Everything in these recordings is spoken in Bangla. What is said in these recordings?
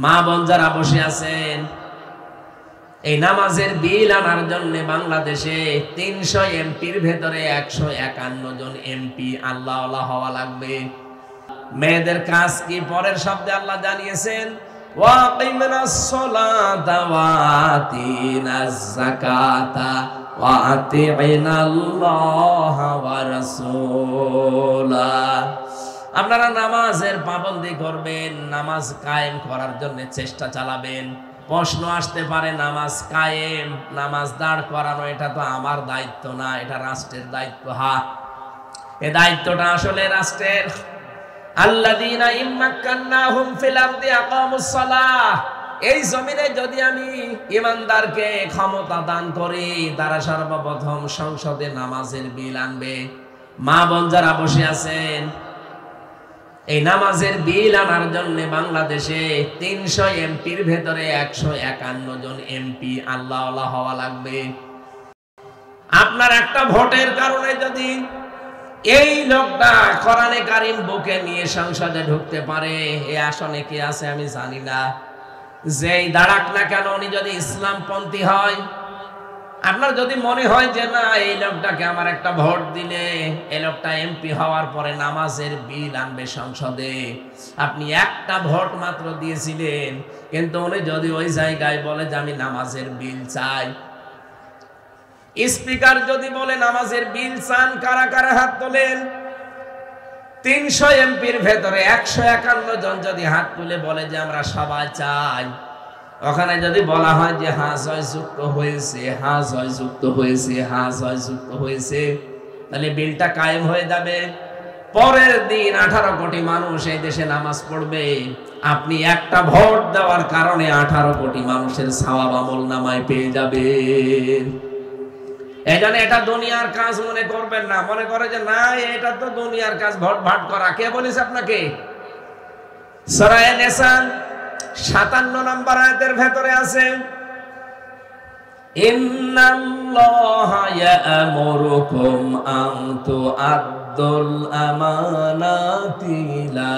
মা বোন যারা বসে আছেন, এই নামাজের বিল আনার জন্য বাংলাদেশে 300 এমপির ভেতরে 151 জন এমপি আল্লাহওয়ালা হওয়া লাগবে। মেয়েদের কাজ কি? পরের শব্দে আল্লাহ জানিয়েছেন, ওয়াকিমিনাস সালাতা ওয়া আতিনাজ যাকাতা ওয়া আতিনাল্লাহা ওয়া রাসূলা। আপনারা নামাজের পাবন্দি করবেন, নামাজ কায়েম করার জন্য চেষ্টা চালাবেন। প্রশ্ন আসতে পারে, নামাজ কায়েম, নামাজ দাঁড় করানো এটা তো আমার দায়িত্ব না, এটা রাষ্ট্রের দায়িত্ব। হ্যাঁ, এই দায়িত্বটা আসলে রাষ্ট্রের। আল্লাযীনা ইম্মাক্কান্নাহুম ফিল আরদি আকামুস সালাহ, এই জমিনে যদি আমি ঈমানদারকে ক্ষমতা দান করি, তারা সর্বপ্রথম সংসদে নামাজের বিল আনবে। মা বোন যারা বসে আছেন, এই নামাজের বিল আনার জন্য বাংলাদেশে 300 এমপির ভেতরে 151 জন এমপি আল্লাহওয়ালা হওয়া লাগবে। আপনার একটা ভোটের কারণে যদি এই লোকটা কোরআনে কারীম বুকে নিয়ে সংসদে ঢুকতে পারে, এই আসনে কে আছে আমি জানি না, যেই দাঁড়াক না কেন উনি যদি ইসলামপন্থী হয়, আপনার যদি মনে হয় যে না এই লোকটাকে আমার একটা ভোট দিলে এই লোকটা এমপি হওয়ার পরে নামাজের বিল আনবে সংসদে, আপনি একটা ভোট মাত্র দিয়েছিলেন, কিন্তু উনি যদি ওই জায়গায় বলে যে আমি নামাজের বিল চাই, স্পিকার যদি বলে নামাজের বিল চান, কারা কারা হাত তোলেন? 300 এমপির ভেতরে 151 জন যদি হাত তুলে বলে যে আমরা সবাই চাই, ওখানে যদি বলা হয় যে হ্যাঁ জয়যুক্ত হয়েছে, হ্যাঁ জয়যুক্ত হয়েছে, হ্যাঁ জয়যুক্ত হয়েছে, তাহলে বিলটা কায়েম হয়ে যাবে। পরের দিন 18 কোটি মানুষ এই দেশে নামাজ পড়বে। আপনি একটা ভোট দেওয়ার কারণে 18 কোটি মানুষের সওয়াব আমলনামায় পেয়ে যাবেন। এজন্য এটা দুনিয়ার কাজ মনে করবেন না। মনে করে যে না এটা তো দুনিয়ার কাজ, ভোট ভাট করা। কে বলেছে আপনাকে? সূরা নিসা 57 নম্বর আয়াতের ভেতরে আছে, ইন্নাল্লাহা ইয়া'মুরুকুম আন তু'আদ্দুল আমানাতি ইলা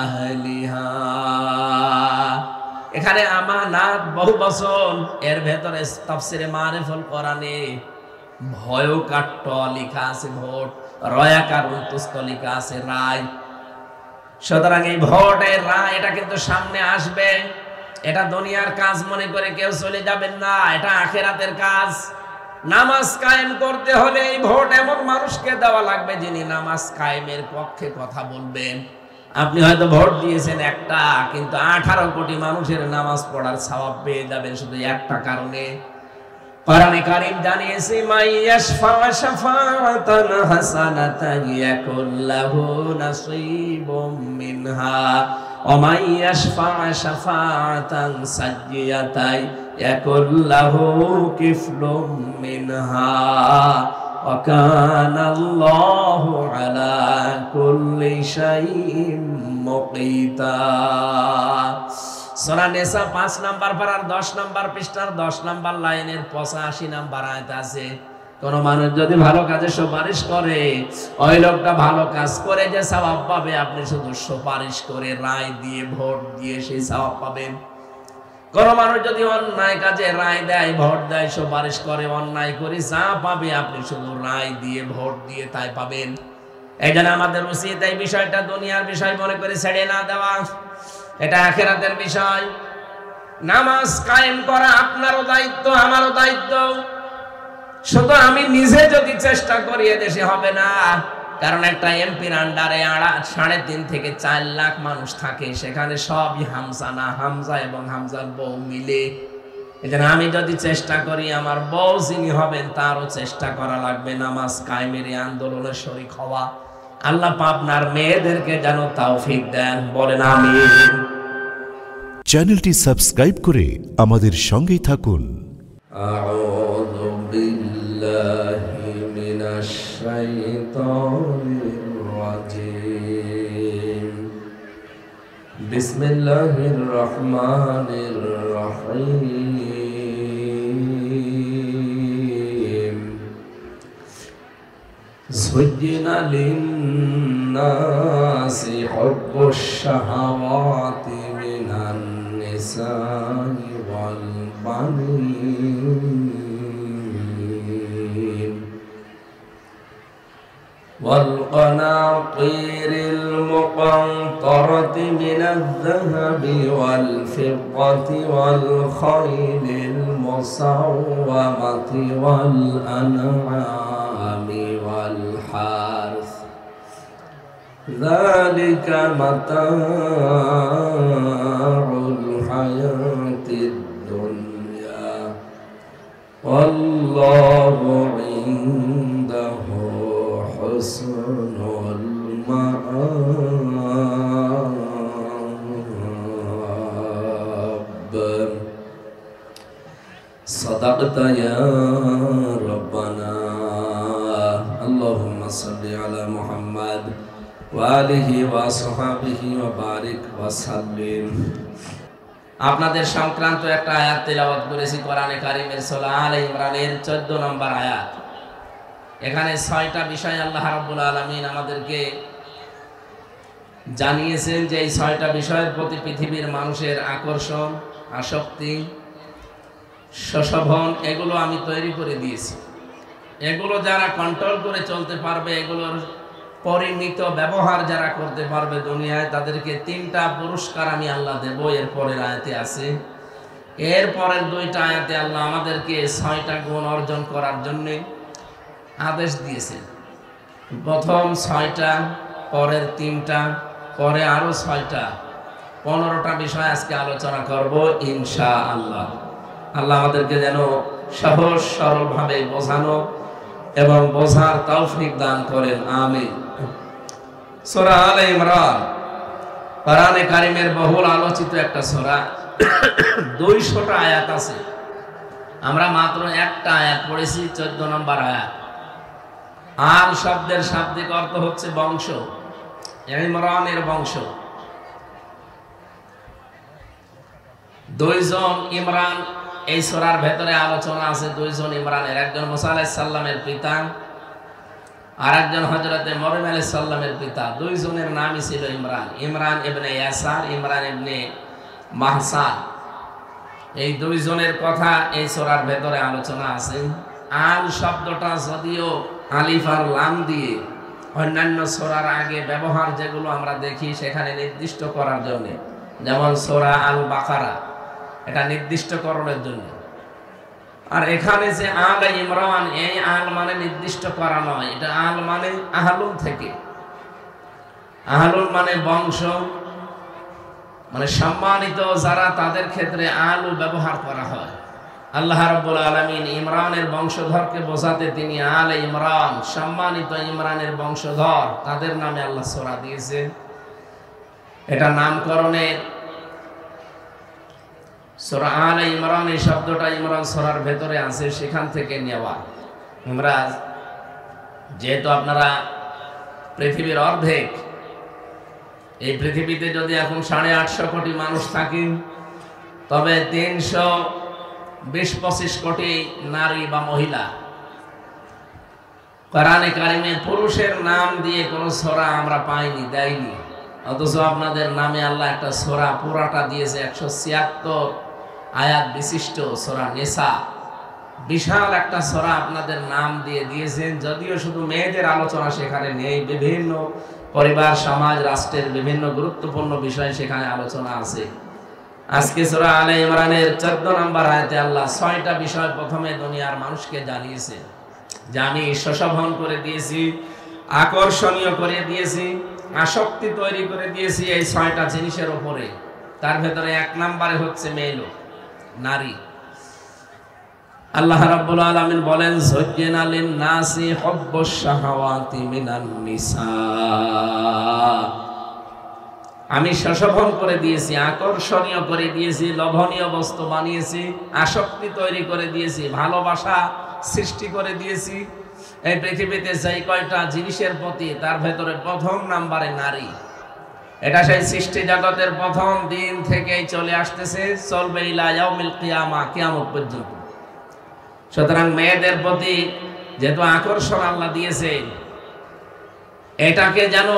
আহলিহা। এখানে আমানাত বহু বচন, এর ভেতরে তাফসিরে মারিফুল কোরআনে ভয়কাট্য লেখা আছে ভোট, রয়াকার উন্তুস্ত লেখা আছে রায়। সুতরাং এই ভোটের রায় এটা কিন্তু সামনে আসবে। এটা দুনিয়ার কাজ মনে করে কেউ চলে যাবেন না, এটা আখিরাতের কাজ। নামাজ কায়েম করতে হলে এই ভোট এমন মানুষকে দেওয়া লাগবে যিনি নামাজ কায়েমের পক্ষে কথা বলবেন। আপনি হয়তো ভোট দিয়েছেন একটা, কিন্তু 18 কোটি মানুষের নামাজ পড়ার সওয়াব পেয়ে যাবেন শুধু একটা কারণে। কোরআনে কারীম জানিয়েছে, মাইয়াশফা শাফাআতান হাসানাতান ইয়াকুল লাহু নাসীবুম মিনহা ওয়া মাইয়াশফা শাফাআতান সাইয়্যাতান ইয়াকুল লাহু কিফলুম মিনহা ওয়া কানাল্লাহু আলা কুল্লি শাইইন মুকিতা। সূরা নিসা 5 নাম্বার পারার 10 নাম্বার পৃষ্ঠার 10 নাম্বার লাইনের 85 নাম্বার আয়াত আছে, কোন মানুষ যদি ভালো কাজে সুপারিশ করে, ওই লোকটা ভালো কাজ করে যে সওয়াব পাবে, আপনি শুধু সুপারিশ করে রায় দিয়ে ভোট দিয়ে সেই সওয়াব পাবেন। কোন মানুষ যদি অন্যায় কাজে রায় দেয়, ভোট দেয়, সুপারিশ করে, অন্যায় করে যা পাবে আপনি শুধু রায় দিয়ে ভোট দিয়ে তাই পাবেন। এই জন্য আমাদের উচিত এই বিষয়টা দুনিয়ার বিষয় মনে করে ছেড়ে না দেওয়া, এটা আখিরাতের বিষয়। নামাজ কায়েম করা আপনারও দায়িত্ব, আমারও দায়িত্ব। শুধু আমি নিজে যদি চেষ্টা করি এদেশে হবে না, কারণ একটা এমপির আন্ডারে 3.5 থেকে 4 লাখ মানুষ থাকে, সেখানে সবই হামজা না, হামজা এবং হামজার বউ মিলে। এজন্য আমি যদি চেষ্টা করি, আমার বউ যিনি হবেন তারও চেষ্টা করা লাগবে নামাজ কায়েমের এই আন্দোলনে শরীক হওয়া। আল্লাহ আপনার মেয়েদেরকে যেন তৌফিক দেন, বলেন আমিন। চ্যানেলটি সাবস্ক্রাইব করে আমাদের সঙ্গেই থাকুন। আউযু বিল্লাহি মিনাশ শাইতানির রাজীম। বিসমিল্লাহির রহমানির রহিম। যুজ্জিনা লিন-নাসি হুব্বুশ শাহাওয়াতি মিনান النساء والبنين والقناطير المقنطرة من الذهب والفضة والخيل المسومة والأنعام والحرث ذلك متاع الحياة الدنيا والله عنده حسن المآب صدقت يا ربنا اللهم صل على محمد وآله وصحبه وبارك وسلم। আপনাদের সংক্রান্ত একটা আয়াত তেলাওয়াত করেছি কোরআনে কারীমের সূরা আলে ইমরানের 14 নম্বর আয়াত। এখানে 6টা বিষয় আল্লাহ রাব্বুল আলামিন আমাদেরকে জানিয়েছেন যে এই 6টা বিষয়ের প্রতি পৃথিবীর মানুষের আকর্ষণ, আসক্তি, সশোভন এগুলো আমি তৈরি করে দিয়েছি। এগুলো যারা কন্ট্রোল করে চলতে পারবে, এগুলোর পরিমিত ব্যবহার যারা করতে পারবে দুনিয়ায়, তাদেরকে 3টা পুরস্কার আমি আল্লাহ দেব। এরপরের আয়াতে আছে, এরপরের 2টা আয়াতে আল্লাহ আমাদেরকে 6টা গুণ অর্জন করার জন্য আদেশ দিয়েছেন। প্রথম 6টা, পরের 3টা, পরে আরো 6টা, 15টা বিষয় আজকে আলোচনা করব ইনশাআল্লাহ। আল্লাহ আমাদেরকে যেন সহজ সরল ভাবে বোঝানো এবং বোঝার তৌফিক দান করেন, আমিন। সূরা আলে ইমরান কোরআনে কারীমের বহুল আলোচিত একটা সূরা। 200টা আয়াত আছে, আমরা মাত্র একটা আয়াত পড়েছি, 14 নম্বর আয়াত। আল শব্দের শাব্দিক অর্থ হচ্ছে বংশ, ইমরানের বংশ। 2 জন ইমরান এই সূরার ভেতরে আলোচনা আছে। 2 জন ইমরানের, একজন মুসা আলাইহিস সালামের পিতা আর একজন হযরতে মরিয়ম আলাইহিস সালামের পিতা। 2 জনের নামই ছিল ইমরান। ইমরান ইবনে ইয়াসার, ইমরান ইবনে মাহসান, এই 2 জনের কথা এই সূরার ভেতরে আলোচনা আছে। আল শব্দটা যদিও আলিফ আর লাম দিয়ে অন্যান্য সূরার আগে ব্যবহার যেগুলো আমরা দেখি সেখানে নির্দিষ্ট করার জন্য, যেমন সূরা আল বাকারা, এটা নির্দিষ্টকরণের জন্য। আর এখানে যে আলে ইমরান, এই আল মানে নির্দিষ্ট করা নয়, এটা আল মানে আহলুন থেকে। আহলুন মানে বংশ, মানে সম্মানিত যারা, তাদের ক্ষেত্রে আলু ব্যবহার করা হয়। আল্লাহ রাব্বুল আলামিন ইমরানের বংশধরকে বোঝাতে তিনি আলে ইমরান, সম্মানিত ইমরানের বংশধর, তাদের নামে আল্লাহ সূরা দিয়েছে। এটা নামকরণের সূরা আলে ইমরান, এই শব্দটা ইমরান সূরার ভেতরে আছে, সেখান থেকে নেওয়া। ইমরান যেহেতু আপনারা পৃথিবীর অর্ধেক, এই পৃথিবীতে যদি এখন 850 কোটি মানুষ থাকি, তবে 320-25 কোটি নারী বা মহিলা। কোরআনে কারীমে পুরুষের নাম দিয়ে কোনো সূরা আমরা পাইনি, দেয়নি। অথচ আপনাদের নামে আল্লাহ একটা সূরা পুরাটা দিয়েছে, 176 আয়াত বিশিষ্ট সূরা নিসা। বিশাল একটা সূরা আপনাদের নাম দিয়ে দিয়েছেন, যদিও শুধু মেয়েদের আলোচনা সেখানে নেই, বিভিন্ন পরিবার, সমাজ, রাষ্ট্রের বিভিন্ন গুরুত্বপূর্ণ বিষয় সেখানে আলোচনা আছে। আজকে সূরা আলে ইমরানের 14 নম্বর আয়াতে আল্লাহ 6টা বিষয় প্রথমে দুনিয়ার মানুষকে জানিয়েছে যে আমি সশোভন করে দিয়েছি, আকর্ষণীয় করে দিয়েছি, আসক্তি তৈরি করে দিয়েছি এই 6টা জিনিসের উপরে। তার ভেতরে 1 নম্বরে হচ্ছে মেয়ে লোক, নারী। আল্লাহ রাব্বুল আলামিন বলেন, যুজ্জিনা লিন-নাসি হুব্বুশ শাহাওয়াতি মিনান নিসা, আমি সশোভন করে দিয়েছি, আকর্ষণীয় করে দিয়েছি, লোভনীয় বস্তু বানিয়েছি, আসক্তি তৈরি করে দিয়েছি, ভালোবাসা সৃষ্টি করে দিয়েছি এই পৃথিবীতে। যেই কয়টা জিনিসের প্রতি, তার ভেতরে প্রথম নম্বরে নারী। এটা সেই সৃষ্টি জগতের প্রথম দিন থেকেই চলে আসতেছে, চলবে ইলা ইয়াউমিল কিয়ামা, কিয়ামত পর্যন্ত। সুতরাং মেয়েদের প্রতি যেহেতু আকর্ষণ আল্লাহ দিয়েছে, এটাকে যেন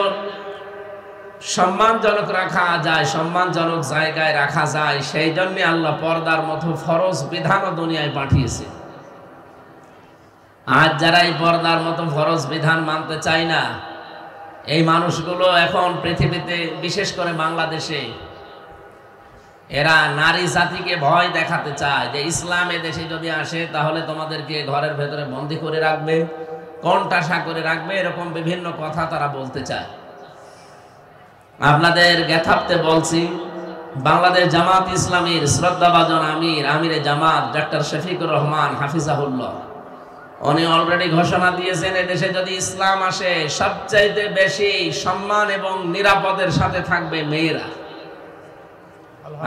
সম্মানজনক রাখা যায়, সম্মানজনক জায়গায় রাখা যায়, সেই জন্য আল্লাহ পর্দার মতো ফরজ বিধানও দুনিয়ায় পাঠিয়েছে। আজ যারা এই পর্দার মতো ফরজ বিধান মানতে চায় না, এই মানুষগুলো এখন পৃথিবীতে, বিশেষ করে বাংলাদেশে, এরা নারী জাতিকে ভয় দেখাতে চায় যে ইসলাম দেশে যদি আসে তাহলে তোমাদেরকে ঘরের ভেতরে বন্দী করে রাখবে, কণ্ঠাসা করে রাখবে, এরকম বিভিন্ন কথা তারা বলতে চায়। আপনাদের জ্ঞাতার্থে বলছি, বাংলাদেশ জামাত ইসলামীর শ্রদ্ধাভাজন আমিরে জামাত ডক্টর শফিকুর রহমান হাফিজাহুল্লাহ, উনি অলরেডি ঘোষণা দিয়েছেন এদেশে যদি ইসলাম আসে সবচাইতে বেশি সম্মান এবং নিরাপদের সাথে থাকবে মেয়েরা।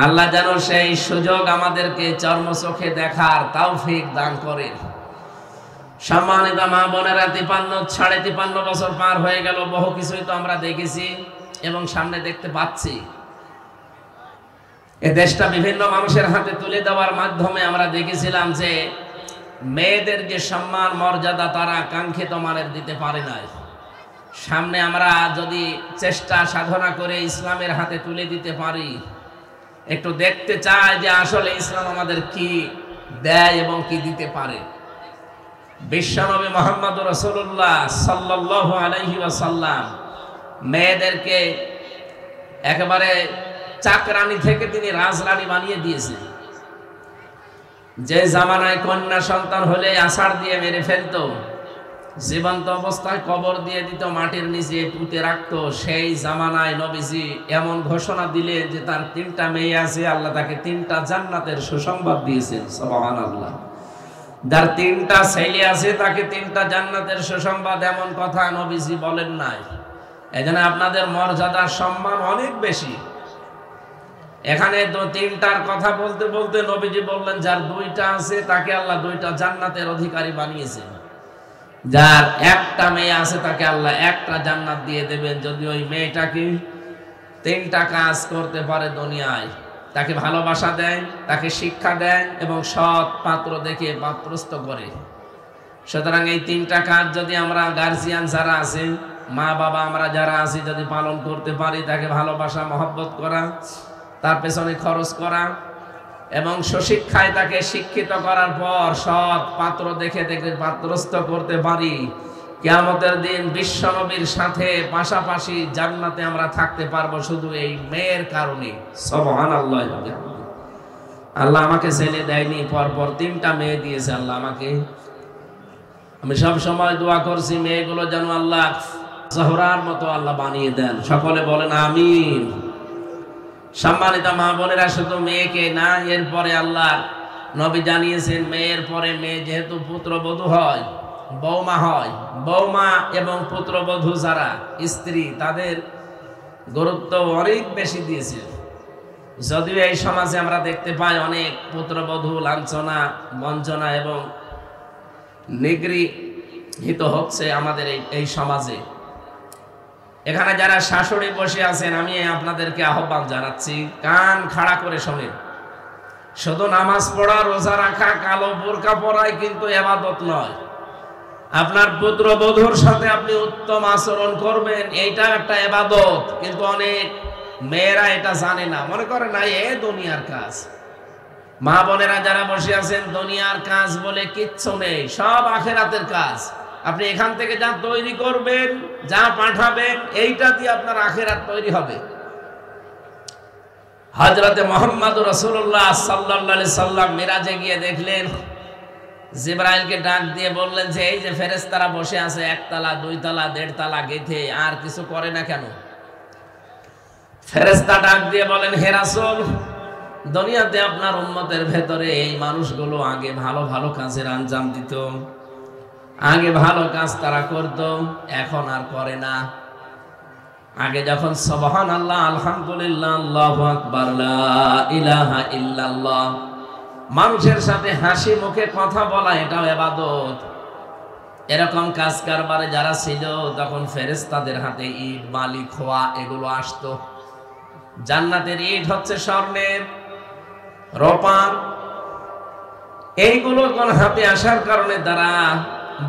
আল্লাহ যেন সেই সুযোগ আমাদেরকে চর্মচোখে দেখার তৌফিক দান করেন। সম্মানিত মা বোনেরা, 53 বছর পার হয়ে গেল, বহু কিছুই তো আমরা দেখেছি এবং সামনে দেখতে পাচ্ছি। এ দেশটা বিভিন্ন মানুষের হাতে তুলে দেওয়ার মাধ্যমে আমরা দেখেছিলাম যে মেয়েদের যে সম্মান মর্যাদা তারা কাঙ্ক্ষিত মানের দিতে পারে নাই। সামনে আমরা যদি চেষ্টা সাধনা করে ইসলামের হাতে তুলে দিতে পারি, একটু দেখতে চাই যে আসলে ইসলাম আমাদের কি দেয় এবং কি দিতে পারে। বিশ্বনবী মুহাম্মদ রাসূলুল্লাহ সাল্লাল্লাহু আলাইহি ওয়াসাল্লাম মেয়েদেরকে একেবারে চাকরানী থেকে তিনি রাজরানী বানিয়ে দিয়েছেন। যে জামানায় কন্যা সন্তান হলে আষাঢ় দিয়ে মেরে ফেলতো, জীবন্ত অবস্থায় কবর দিয়ে দিত, মাটির নিচে পুঁতে রাখতো, সেই জামানায় নবীজি এমন ঘোষণা দিলেন যে তার 3টা মেয়ে আছে, আল্লাহ তাকে 3টা জান্নাতের সুসংবাদ দিয়েছেন। সুবহানাল্লাহ। যার 3টা ছেলে আছে তাকে 3টা জান্নাতের সুসংবাদ, এমন কথা নবীজি বলেন নাই। এজন্য আপনাদের মর্যাদা সম্মান অনেক বেশি। এখানে তো 3টার কথা বলতে বলতে নবীজি বললেন যার 2টা আছে তাকে আল্লাহ 2টা জান্নাতের অধিকারী বানিয়েছেন, যার 1টা মেয়ে আছে তাকে আল্লাহ 1টা জান্নাত দিয়ে দেবেন যদি ওই মেয়েটাকে 3টা কাজ করতে পারে দুনিয়ায়। তাকে ভালোবাসা দেয়, তাকে শিক্ষা দেয় এবং সৎ পাত্র দেখে পাত্রস্থ করে। সুতরাং এই 3টা কাজ যদি আমরা গার্জিয়ান যারা আছেন, মা বাবা আমরা যারা আছি, যদি পালন করতে পারি, তাকে ভালোবাসা মহব্বত করা, তার পেছনে খরচ করা এবং সুশিক্ষায় তাকে শিক্ষিত করার পর সৎ পাত্র দেখে দেখে পাত্রস্থ করতে পারি, কিয়ামতের দিন বিশ্বনবীর সাথে পাশাপাশি জান্নাতে আমরা থাকতে পারবো শুধু এই মেয়ের কারণে। সুবহানাল্লাহ। আল্লাহ আমাকে ছেলে দেয়নি, পরপর 3টা মেয়ে দিয়েছে আল্লাহ আমাকে। আমি সব সময় দোয়া করছি মেয়েগুলো যেন আল্লাহ জোহরার মতো আল্লাহ বানিয়ে দেন। সকলে বলেন আমিন। সম্মানিত মা বোনেরা, শুধু মেয়েকে না, এরপরে আল্লাহ নবী জানিয়েছেন মেয়ের পরে মেয়ে যেহেতু পুত্রবধূ হয়, বৌমা হয়, বৌমা এবং পুত্রবধূ যারা স্ত্রী, তাদের গুরুত্ব অনেক বেশি দিয়েছে। যদিও এই সমাজে আমরা দেখতে পাই অনেক পুত্রবধূ লাঞ্ছনা, বঞ্চনা এবং নিগৃহীত হচ্ছে আমাদের এই সমাজে। এখানে যারা শাশুড়ি বসে আছেন, আমি আপনাদেরকে আহ্বান জানাচ্ছি, কান খাড়া করে শোনেন। শুধু নামাজ পড়া, রোজা রাখা, কালো বোরকা পরাই কিন্তু ইবাদত নয়। আপনার পুত্রবধূর সাথে আপনি উত্তম আচরণ করবেন, এইটা একটা ইবাদত। কিন্তু অনেক মেয়েরা এটা জানে না, মনে করে না এ দুনিয়ার কাজ। মা বোনেরা যারা বসে আছেন, দুনিয়ার কাজ বলে কিচ্ছু নেই, সব আখিরাতের কাজ। আপনি এখান থেকে যা তৈরি করবেন, যা পাঠাবেন, এইটা দিয়ে আপনার আখিরাত তৈরি হবে। হযরতে মুহাম্মদ রাসূলুল্লাহ সাল্লাল্লাহু আলাইহি সাল্লাম মিরাজে গিয়ে দেখলেন, জিবরাইলকে ডাক দিয়ে বললেন যে এই যে ফেরেশতারা বসে আছে 1 তলা 2 তলা 1.5 তলা গেথে, আর কিছু করে না কেন? ফেরেশতা ডাক দিয়ে বলেন, হে রাসূল, দুনিয়াতে আপনার উম্মতের ভেতরে এই মানুষগুলো আগে ভালো ভালো কাজের আঞ্জাম দিত, আগে ভালো কাজ তারা করত, এখন আর করে না। আগে যখন সুবহানাল্লাহ, আলহামদুলিল্লাহ, আল্লাহু আকবার, লা ইলাহা ইল্লাল্লাহ, মানুষের সাথে হাসি মুখে কথা বলা, এটাও ইবাদত। এরকম কাজ কারবারে যারা ছিল, তখন ফেরেশতাদের হাতে ইট, বালি, খোয়া এগুলো আসতো। জান্নাতের ইট হচ্ছে স্বর্ণের, রূপার, এইগুলো কোন হাতে আসার কারণে তারা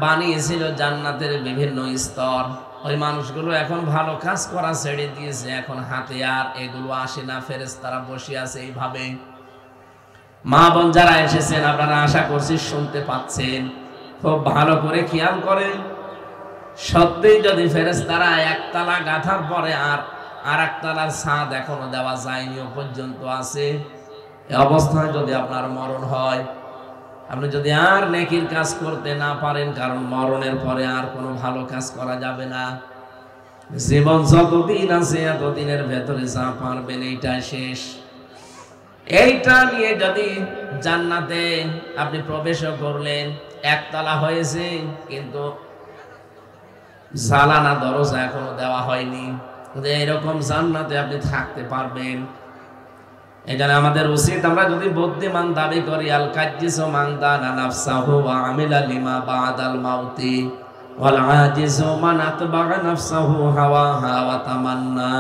বানিয়েছিল জান্নাতের বিভিন্ন স্তর। ওই মানুষগুলো এখন ভালো কাজ করা ছেড়ে দিয়েছে, এখন হাতে আর এগুলো আসে না, ফেরেশতারা বসে আছে এইভাবে। মা বোন যারা এসেছেন আপনারা আশা করছি শুনতে পাচ্ছেন, খুব ভালো করে খেয়াল করেন। সত্যিই যদি ফেরেশতারা একতলা গাথার পরে আর একতলার ছাদ এখনো দেওয়া যায়নি ও পর্যন্ত আছে, এই অবস্থায় যদি আপনার মরণ হয়, আপনি যদি আর নেকির কাজ করতে না পারেন, কারণ মরণের পরে আর কোনো ভালো কাজ করা যাবে না। জীবন যতদিন আছে এতদিনের ভেতরে যা পারবেন এইটা শেষ। এইটা নিয়ে যদি জান্নাতে আপনি প্রবেশ করলেন, একতলা হয়েছে কিন্তু জানালা দরজা এখনো দেওয়া হয়নি, এরকম জান্নাতে আপনি থাকতে পারবেন। এখানে আমাদের উচিত, আমরা যদি বুদ্ধিমান দাবি করি, আল কাজ্জিসু মান দানা নাফসাহু ওয়া আমিলা লিমা বাদাল মাউতি ওয়াল আজিজু মান আতবা'a নাফসাহু হাওয়াহা ওয়া তামান্না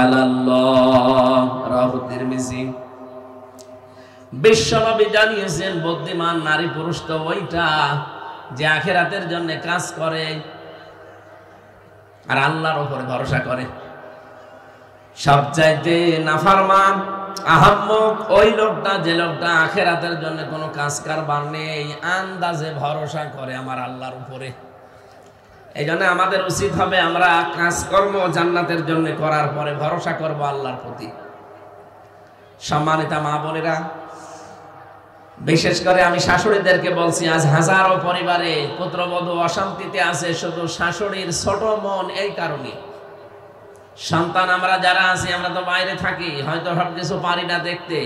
আলাল্লাহ। রাহু তিরমিজি। বিশ্বনবী জানিয়েছেন, বুদ্ধিমান নারী পুরুষ তো ওইটা যে আখিরাতের জন্য কাজ করে আর আল্লাহর উপরে ভরসা করে। সবচাইতে নাফরমান আহাম্মক ওই লোকটা যে লোকটা আখিরাতের জন্য কোনো কাজ কারবার নেই, আন্দাজে ভরসা করে আমার আল্লাহর উপরে। এই জন্য আমাদের উচিত হবে আমরা কাজকর্ম জান্নাতের জন্য করার পরে ভরসা করব আল্লাহর প্রতি। সম্মানিতা মা বোনেরা, বিশেষ করে আমি শাশুড়িদেরকে বলছি, আজ হাজারো পরিবারে পুত্রবধূ অশান্তিতে আছে শুধু শাশুড়ির ছোট মন। এই কারণে সন্তান আমরা যারা আছি, আমরা তো বাইরে থাকি, হয়তো সব কিছু পারি না দেখতে,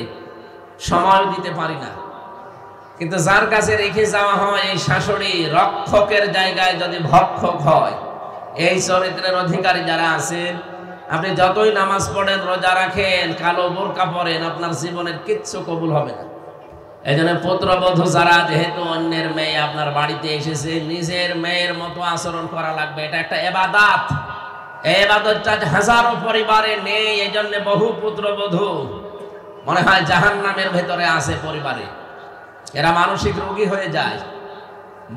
সময় দিতে পারি না, কিন্তু যার কাছে রেখে যাওয়া হয় এই শাশুড়ি রক্ষকের জায়গায় যদি ভক্ষক হয়, এই চরিত্রের অধিকারী যারা আছেন, আপনি যতই নামাজ পড়েন, রোজা রাখেন, কালো বোরকা পরেন, আপনার জীবনের কিচ্ছু কবুল হবে না। এই জন্য পুত্রবধূ যারা, যেহেতু অন্যের মেয়ে আপনার বাড়িতে এসেছে, নিজের মেয়ের মতো আচরণ করা লাগবে। এটা একটা ইবাদত। এই ইবাদতটা হাজারো পরিবারে নেই, এই জন্য বহু পুত্রবধূ মনে হয় জাহান্নামের ভেতরে আছে পরিবারে, এরা মানসিক রোগী হয়ে যায়।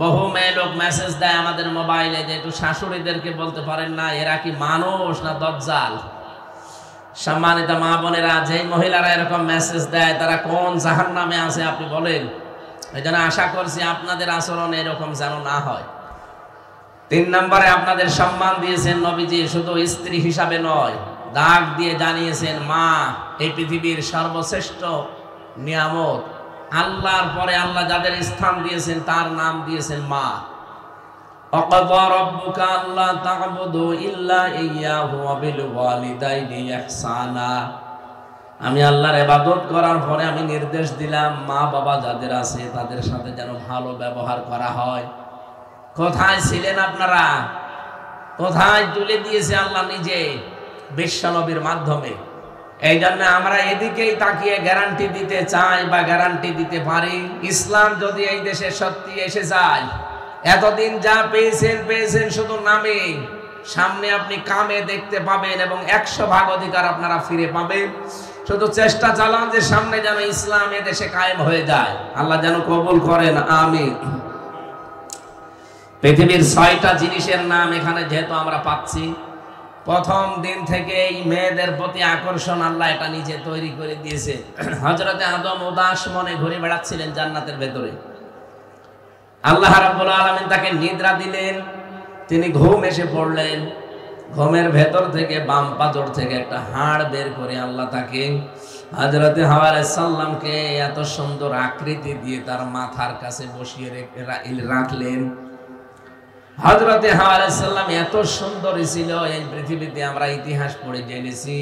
বহু মেয়ে লোক মেসেজ দেয় আমাদের মোবাইলে যে একটু শাশুড়িদেরকে বলতে পারেন না এরা কি মানুষ না দজ্জাল। সম্মানিত মা বোনেরা, যে মহিলারা এরকম মেসেজ দেয় তারা কোন জাহান্নামে আছে আপনি বলেন? এই জন্য আশা করছি আপনাদের আচরণ এরকম যেন না হয়। 3 নম্বরে আপনাদের সম্মান দিয়েছেন নবীজি, শুধু স্ত্রী হিসাবে নয়, দাগ দিয়ে জানিয়েছেন মা এই পৃথিবীর সর্বশ্রেষ্ঠ নিয়ামত। আল্লাহর পরে আল্লাহ যাদের স্থান দিয়েছেন তার নাম দিয়েছেন মা। وَقَضَى رَبُّكَ أَلَّا تَعْبُدُوا إِلَّا إِيَّاهُ وَبِالْوَالِدَيْنِ إِحْسَانًا। আমি আল্লাহর ইবাদত করার পরে আমি নির্দেশ দিলাম মা বাবা যাদের আছে তাদের সাথে যেন ভালো ব্যবহার করা হয়। কোথায় ছিলেন আপনারা? কোথায় তুলে দিয়েছে আল্লাহ নিজে বিশ্বনবীর মাধ্যমে। এই জন্য আমরা এদিকেই তাকিয়ে গ্যারান্টি দিতে চাই বা গ্যারান্টি দিতে পারি, ইসলাম যদি এই দেশে সত্যি এসে যায়, এতদিন যা পেয়েছেন শুধু নামে, সামনে আপনি কামে দেখতে পাবেন এবং 100% অধিকার আপনারা ফিরে পাবেন। শুধু চেষ্টা চালান যে সামনে যেন ইসলাম এ দেশে কায়েম হয়ে যায়। আল্লাহ যেন কবুল করেন, আমিন। পৃথিবীর 6টা জিনিসের নাম এখানে যেহেতু আমরা পাচ্ছি, প্রথম দিন থেকে এই মেয়েদের প্রতি আকর্ষণ আল্লাহ এটা নিজে তৈরি করে দিয়েছে। হযরতে আদম উদাস মনে ঘুরে বেড়াচ্ছিলেন জান্নাতের ভেতরে, আল্লাহ রাব্বুল আলামিন তাকে নিদ্রা দিলেন, তিনি ঘুম এসে পড়লেন। ঘুমের ভেতর থেকে বাম পাজর থেকে একটা হাড় বের করে আল্লাহ তাকে হযরতে হাওয়া আলাইহিস সালামকে এত সুন্দর আকৃতি দিয়ে তার মাথার কাছে বসিয়ে রাখলেন। হযরতে হাওয়া আলাইহিস সালাম এত সুন্দরী ছিল, এই পৃথিবীতে আমরা ইতিহাস পড়ে জেনেছি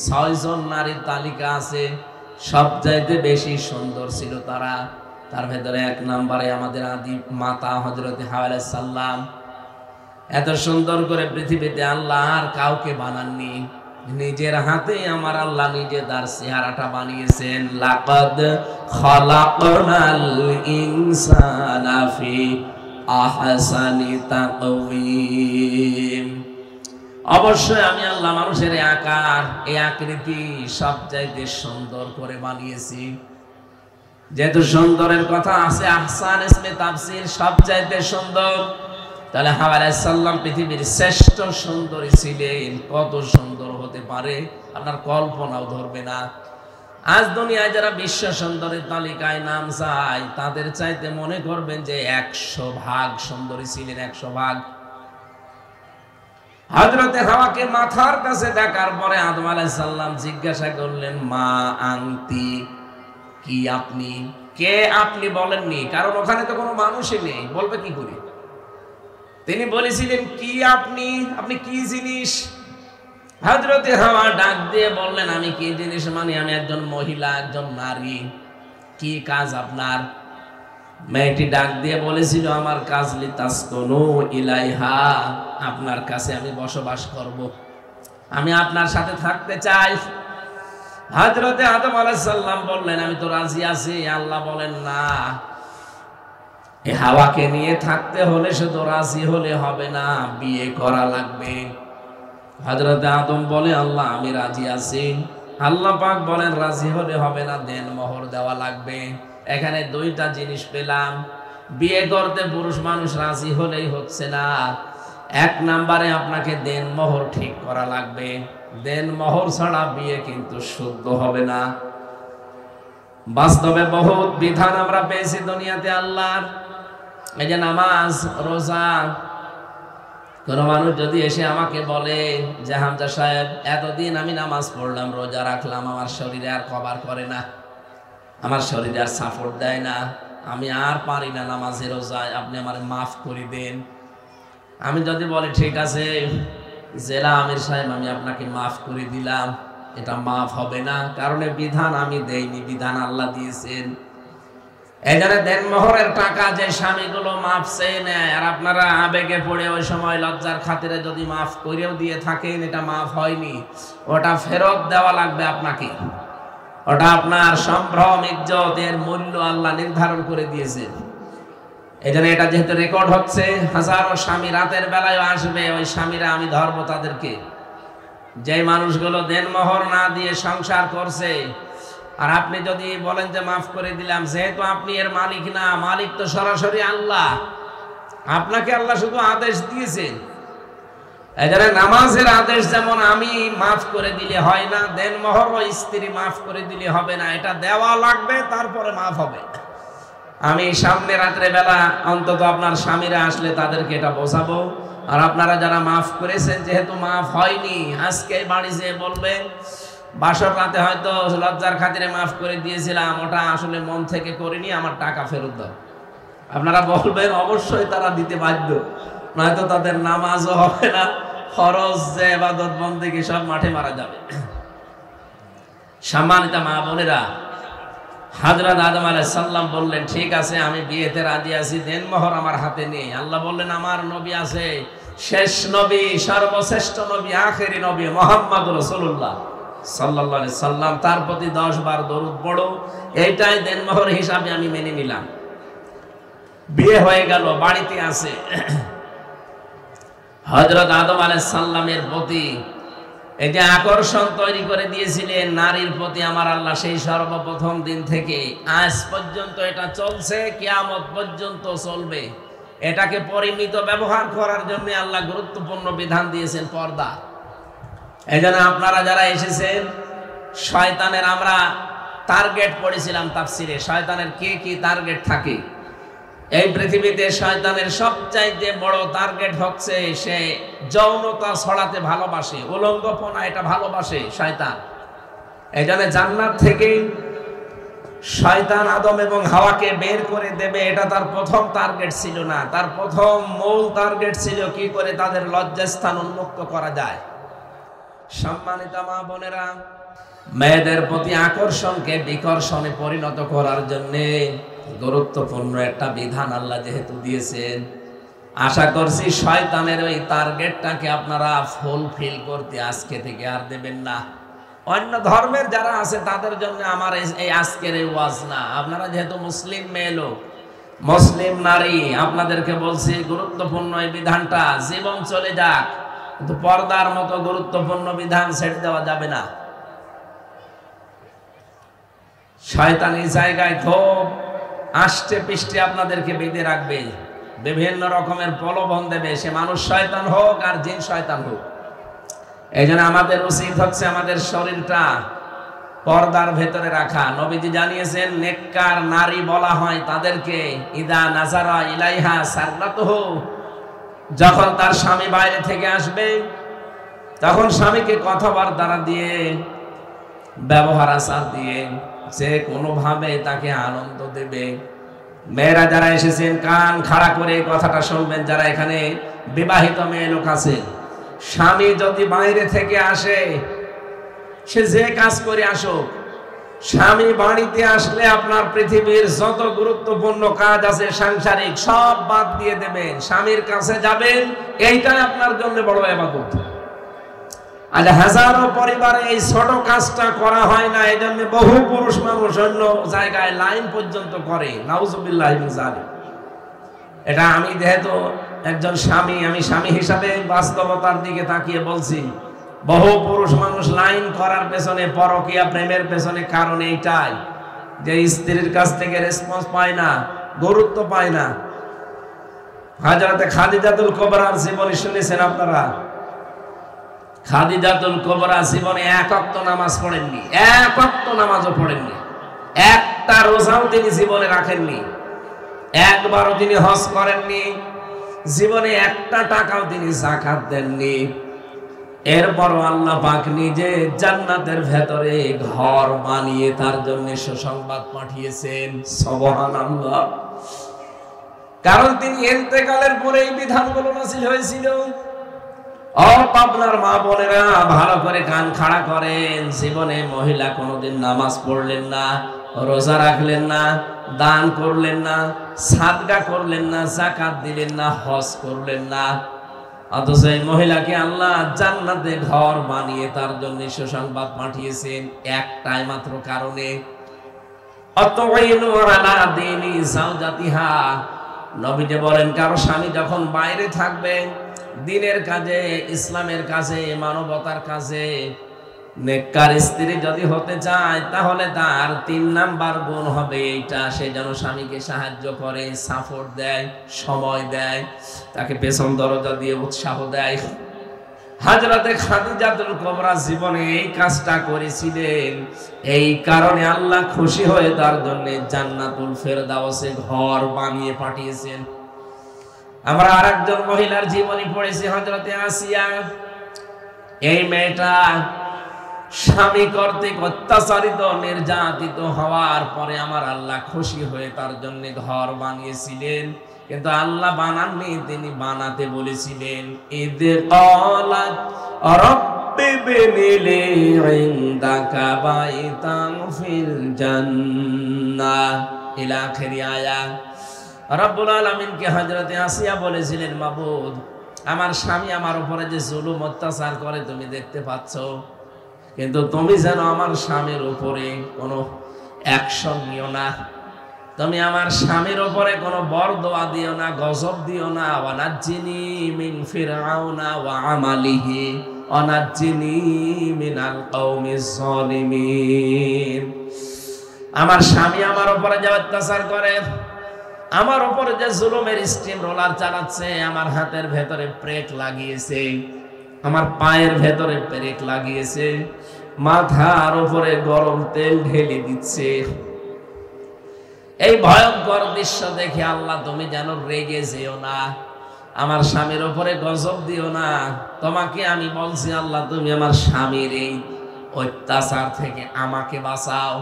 6 জন নারীর তালিকা আছে, সবচাইতে বেশি সুন্দর ছিল তারা। তার ভেতরে 1 নম্বরে আমাদের আদি মাতা হযরতে হাওয়া আলাইহিস সালাম। এত সুন্দর করে পৃথিবীতে আল্লাহ আর কাউকে বানাননি, নিজের হাতে আমার আল্লাহ নিজে তার চেহারাটা বানিয়েছেন। লাকাদ খালাকনাল ইনসানা ফি আহসানি তাকওয়িম। অবশ্যই আমি আল্লাহ মানুষের আকার, এই আকৃতি সবচাইতে সুন্দর করে বানিয়েছি। যেহেতু সুন্দরের কথা আছে, আহসান ইসমে তাফসীর, সবচাইতে সুন্দর, তাহলে হাওয়া আলাইহিস সালাম পৃথিবীর শ্রেষ্ঠ সুন্দরী ছিলেন। কত সুন্দর হতে পারে আপনার কল্পনাও ধরবে না। আজ দুনিয়ায় যারা বিশ্ব সুন্দরীর তালিকায় নাম চায়, তাদের চাইতে মনে করবেন যে 100 ভাগ সুন্দরী ছিলেন, 100 ভাগ। হযরতে হাওয়াকে মাথার কাছে ডাকার পরে আদম আলাইহিস সালাম জিজ্ঞাসা করলেন, মা আনতি, কি আপনি? কে আপনি বলেননি, কারণ ওখানে তো কোনো মানুষই নেই, বলবে কি করে? তিনি বলেছিলেন কি আপনি, আপনি কি জিনিস? হযরতে হাওয়া ডাক দিয়ে বললেন, আমি কি জিনিস মানে আমি একজন মহিলা, একজন নারী। কি কাজ আপনার? মেয়েটি ডাক দিয়ে বলেছিল, আমার কাজ লিতাসকুনু ইলাইহা, আপনার কাছে আমি বসবাস করব, আমি আপনার সাথে থাকতে চাই। হযরতে আদম আলাইহিস সালাম বললেন, আমি তো রাজি আছি। আল্লাহ বলেন, না, এই হাওয়াকে নিয়ে থাকতে হলে শুধু রাজি হলে হবে না, বিয়ে করা লাগবে। হযরতে আদম বলে, আল্লাহ আমি রাজি আছি। আল্লাহ পাক বলেন, রাজি হলে হবে না, দেন মোহর দেওয়া লাগবে। এখানে দুইটা জিনিস পেলাম। বিয়ে করতে পুরুষ মানুষ রাজি হলেই হচ্ছে না, এক নম্বরে আপনাকে দেন মোহর ঠিক করা লাগবে। দেন মোহর ছাড়া বিয়ে কিন্তু শুদ্ধ হবে না। বাস্তবে বহুত বিধান আমরা পেয়েছি দুনিয়াতে আল্লাহর। এই যে নামাজ, রোজা, কোন মানুষ যদি এসে আমাকে বলে যে হামজা সাহেব, এতদিন আমি নামাজ পড়লাম, রোজা রাখলাম, আমার শরীরে আর কভার করে না, আমার শরীরে আর সাপোর্ট দেয় না, আমি আর পারি না নামাজে রোজায়, আপনি আমার মাফ করে দেন। আমি যদি বলি ঠিক আছে জেলা আমির সাহেব, আমি আপনাকে মাফ করে দিলাম, এটা মাফ হবে না, কারণ বিধান আমি দেইনি, বিধান আল্লাহ দিয়েছেন। এখানে দেনমোহরের টাকা যে স্বামীগুলো মাফ চেয়ে নেয়, আর আপনারা আবেগে পড়ে ওই সময় লজ্জার খাতিরে যদি মাফ করেও দিয়ে থাকেন, এটা মাফ হয়নি, ওটা ফেরত দেওয়া লাগবে আপনাকে। ওটা আপনার সম্ভ্রম, ইজ্জত, এর মূল্য আল্লাহ নির্ধারণ করে দিয়েছেন। এই জন্য এটা যেহেতু রেকর্ড হচ্ছে, হাজারো স্বামী রাতের বেলায় আসবে, ওই স্বামীরা আমি ধরবো তাদেরকে। যে মানুষগুলো দেনমোহর না দিয়ে সংসার করছে, আর আপনি যদি বলেন যে মাফ করে দিলাম, যেহেতু আপনি এর মালিক না, মালিক তো সরাসরি আল্লাহ, আপনাকে আল্লাহ শুধু আদেশ দিয়েছেন। এখানে নামাজের আদেশ যেমন আমি মাফ করে দিলে হয় না, দেনমোহর ও স্ত্রী মাফ করে দিলে হবে না, এটা দেওয়া লাগবে, তারপরে মাফ হবে। আমি সামনে রাত্রে বেলা অন্তত আপনার স্বামীরা আসলে তাদেরকে এটা বোঝাবো। আর আপনারা যারা মাফ করেছেন, যেহেতু মাফ হয়নি, আজকে বাড়ি যেয়ে বলবেন বাসর রাতে হয়তো লজ্জার খাতিরে মাফ করে দিয়েছিলাম, ওটা আসলে মন থেকে করিনি, আমার টাকা ফেরত দাও। আপনারা বলবেন, অবশ্যই তারা দিতে বাধ্য, নয়তো তাদের নামাজও হবে না, ফরজ যে ইবাদত বন্দেগী সব মাঠে মারা যাবে। সম্মানিত মা বোনেরা, হযরত আদম আলাইহিস সালাম বললেন, ঠিক আছে আমি বিয়েতে রাজি আছি, দেনমোহর আমার হাতে নেই। আল্লাহ বললেন, আমার নবী আছে, শেষ নবী, সর্বশ্রেষ্ঠ নবী, আখেরি নবী মুহাম্মদ রাসূলুল্লাহ সাল্লাল্লাহু আলাইহি সাল্লাম, তার প্রতি 10 বার দরুদ পড়ো, এইটাই দেনমোহর হিসাবে আমি মেনে নিলাম। বিয়ে হয়ে গেল, বাড়িতে আছে। হযরত আদম আলাইহিস সালামের প্রতি এই যে আকর্ষণ তৈরি করে দিয়েছিলেন নারীর প্রতি আমার আল্লাহ, সেই সর্বপ্রথম দিন থেকে আজ পর্যন্ত এটা চলছে, কিয়ামত পর্যন্ত চলবে। এটাকে পরিমিত ব্যবহার করার জন্য আল্লাহ গুরুত্বপূর্ণ বিধান দিয়েছেন, পর্দা। এজন্য আপনারা যারা এসেছেন, শয়তানের আমরা টার্গেট পড়েছিলাম তাফসিরে, শয়তানের কি কি টার্গেট থাকে। এই পৃথিবীতে শয়তানের সবচাইতে বড় টার্গেট হচ্ছে সে যৌনতা ছড়াতে ভালোবাসে, উলঙ্গপনা এটা ভালোবাসে শয়তান। এই জন্য জান্নাত থেকে শয়তান আদম এবং হাওয়াকে বের করে দেবে, এটা তার প্রথম টার্গেট ছিল না। তার প্রথম মূল টার্গেট ছিল কি করে তাদের লজ্জাস্থান উন্মুক্ত করা যায়। সম্মানিত মা বোনেরা, মেয়েদের প্রতি আকর্ষণকে বিকর্ষণে পরিণত করার জন্য গুরুত্বপূর্ণ একটা বিধান আল্লাহ যেহেতু দিয়েছেন, আশা করছি শয়তানের ওই টার্গেটটাকে আপনারা ফুলফিল করতে আজকে থেকে আর দেবেন না। অন্য ধর্মের যারা আছে তাদের জন্য আমার এই আজকের এই ওয়াজ না। আপনারা যেহেতু মুসলিম মেয়ে লোক, মুসলিম নারী, আপনাদেরকে বলছি গুরুত্বপূর্ণ এই বিধানটা জীবন চলে যাক, কিন্তু পর্দার মতো গুরুত্বপূর্ণ বিধান ছেড়ে দেওয়া যাবে না। শয়তানি জায়গায় খুব আষ্টে পৃষ্ঠে আপনাদেরকে বেঁধে রাখবে। বিভিন্ন রকমের প্রলোভন দেবে, সে মানুষ শয়তান হোক আর জিন শয়তান হোক। এই জন্য আমাদের উচিত হচ্ছে আমাদের শরীরটা পর্দার ভেতরে রাখা। নবীজি জানিয়েছেন নেককার নারী বলা হয় তাদেরকে ইদা নাজারা ইলাইহা সাররাতুহু, যখন তার স্বামী বাইরে থেকে আসবে তখন স্বামীকে কথাবার্তা দিয়ে, ব্যবহার আচার দিয়ে যে কোনোভাবে তাকে আনন্দ দেবে। মেয়েরা যারা এসেছেন কান খাড়া করে কথাটা শুনবেন, যারা এখানে বিবাহিত মেয়ে লোক আছে, স্বামী যদি বাইরে থেকে আসে, সে যে কাজ করে আসুক, স্বামী বাড়িতে আসলে আপনার পৃথিবীর যত গুরুত্বপূর্ণ কাজ আছে সাংসারিক সব বাদ দিয়ে দেবেন, স্বামীর কাছে যাবেন, এইটাই আপনার জন্য বড় ইবাদত। আজ হাজারো পরিবারে এই ছোট কাজটা করা হয় না, এই জন্য বহু পুরুষ মানুষ অন্য জায়গায় লাইন পর্যন্ত করে। নাউজুবিল্লাহ মিন যালিক। এটা আমি যেহেতু একজন স্বামী, আমি স্বামী হিসাবে বাস্তবতার দিকে তাকিয়ে বলছি, বহু পুরুষ মানুষ লাইন করার পেছনে, পরকীয়া প্রেমের পেছনে কারণ এইটাই যে স্ত্রীর কাছ থেকে রেসপন্স পায় না, গুরুত্ব পায় না। হযরতে খাদিজাতুল কুবরার জীবনী শুনেছেন আপনারা? খাদিজাতুল কুবরা জীবনে এক ওয়াক্ত নামাজ পড়েননি, এক ওয়াক্ত নামাজও পড়েননি, একটা রোজাও তিনি জীবনে রাখেননি, একবারও তিনি হজ করেননি, জীবনে একটা টাকাও তিনি যাকাত দেননি। এরপরও আল্লাহ পাক নিজে জান্নাতের ভেতরে ঘর বানিয়ে তার জন্য সুসংবাদ পাঠিয়েছেন। সুবহানাল্লাহ। কারণ তিনি ইন্তেকালের পরে এই বিধানগুলো নাযিল হয়েছিল। ও পাবনার মা বোনেরা, ভালো করে কান খাড়া করেন। জীবনে মহিলা কোনোদিন নামাজ পড়লেন না, রোজা রাখলেন না, দান করলেন না, সাদকা করলেন না, যাকাত দিলেন না, হজ করলেন না, অথচ এই মহিলাকে আল্লাহ জান্নাতে ঘর বানিয়ে তার জন্য সুসংবাদ পাঠিয়েছেন একটাই মাত্র কারণে, আতাইনু আলা দীনি যাওজাতিহা। নবীজি বলেন কারো স্বামী যখন বাইরে থাকবে, দ্বীনের কাজে, ইসলামের কাজে, মানবতার কাজে, নেককার স্ত্রী যদি হতে চায় তাহলে তার 3 নাম্বার গুণ হবে এইটা, সে যেন স্বামীকে সাহায্য করে, সাপোর্ট দেয়, সময় দেয়, তাকে পেছন দরজা দিয়ে উৎসাহ দেয়। হযরতে খাদিজাতুল কুবরা জীবনে এই কাজটা করেছিলেন, এই কারণে আল্লাহ খুশি হয়ে তার জন্য জান্নাতুল ফেরদাউসে ঘর বানিয়ে পাঠিয়েছেন। আমরা আরেকজন মহিলার জীবনী পড়েছি, হযরতে আসিয়া। এই মেয়েটা স্বামী কর্তৃক অত্যাচারিত, নির্যাতিত হওয়ার পরে আমার আল্লাহ খুশি হয়ে তার জন্য ঘর বানিয়েছিলেন। কিন্তু আল্লাহ বানাননি, তিনি বানাতে বলেছিলেন। ইদ ক্বালাত রাব্বি বিনি লি ইনদাকা বাইতান ফিল জান্নাহ ইলা আখিরি আয়াত। রব্বুল আলামিনকে হযরতে আসিয়া বলেছিলেন, মাবুদ, আমার স্বামী আমার উপরে যে জুলুম অত্যাচার করে তুমি দেখতে পাচ্ছ, কিন্তু তুমি যেন আমার স্বামীর উপরে কোনো অ্যাকশন নিও না, তুমি আমার স্বামীর উপরে কোনো বরদোয়া দিও না, গজব দিও না। ওয়ানাজ্জিনি মিন ফিরআউনা ওয়া আমালিহি ওয়ানাজ্জিনি মিনাল কওমিজ যালিমিন। আমার স্বামী আমার উপরে যে অত্যাচার করে, আমার উপরে যে জুলুমের স্টিম রোলার চালাচ্ছে, আমার হাতের ভেতরে ব্রেক লাগিয়েছে, আমার পায়ের ভেতরে ব্রেক লাগিয়েছে, মাথার উপরে গরম তেল ঢেলে দিচ্ছে, এই ভয়ঙ্কর দৃশ্য দেখে আল্লাহ তুমি যেন রেগে যেও না, আমার স্বামীর উপরে গজব দিও না। তোমাকে আমি বলছি আল্লাহ, তুমি আমার স্বামীর এই অত্যাচার থেকে আমাকে বাঁচাও,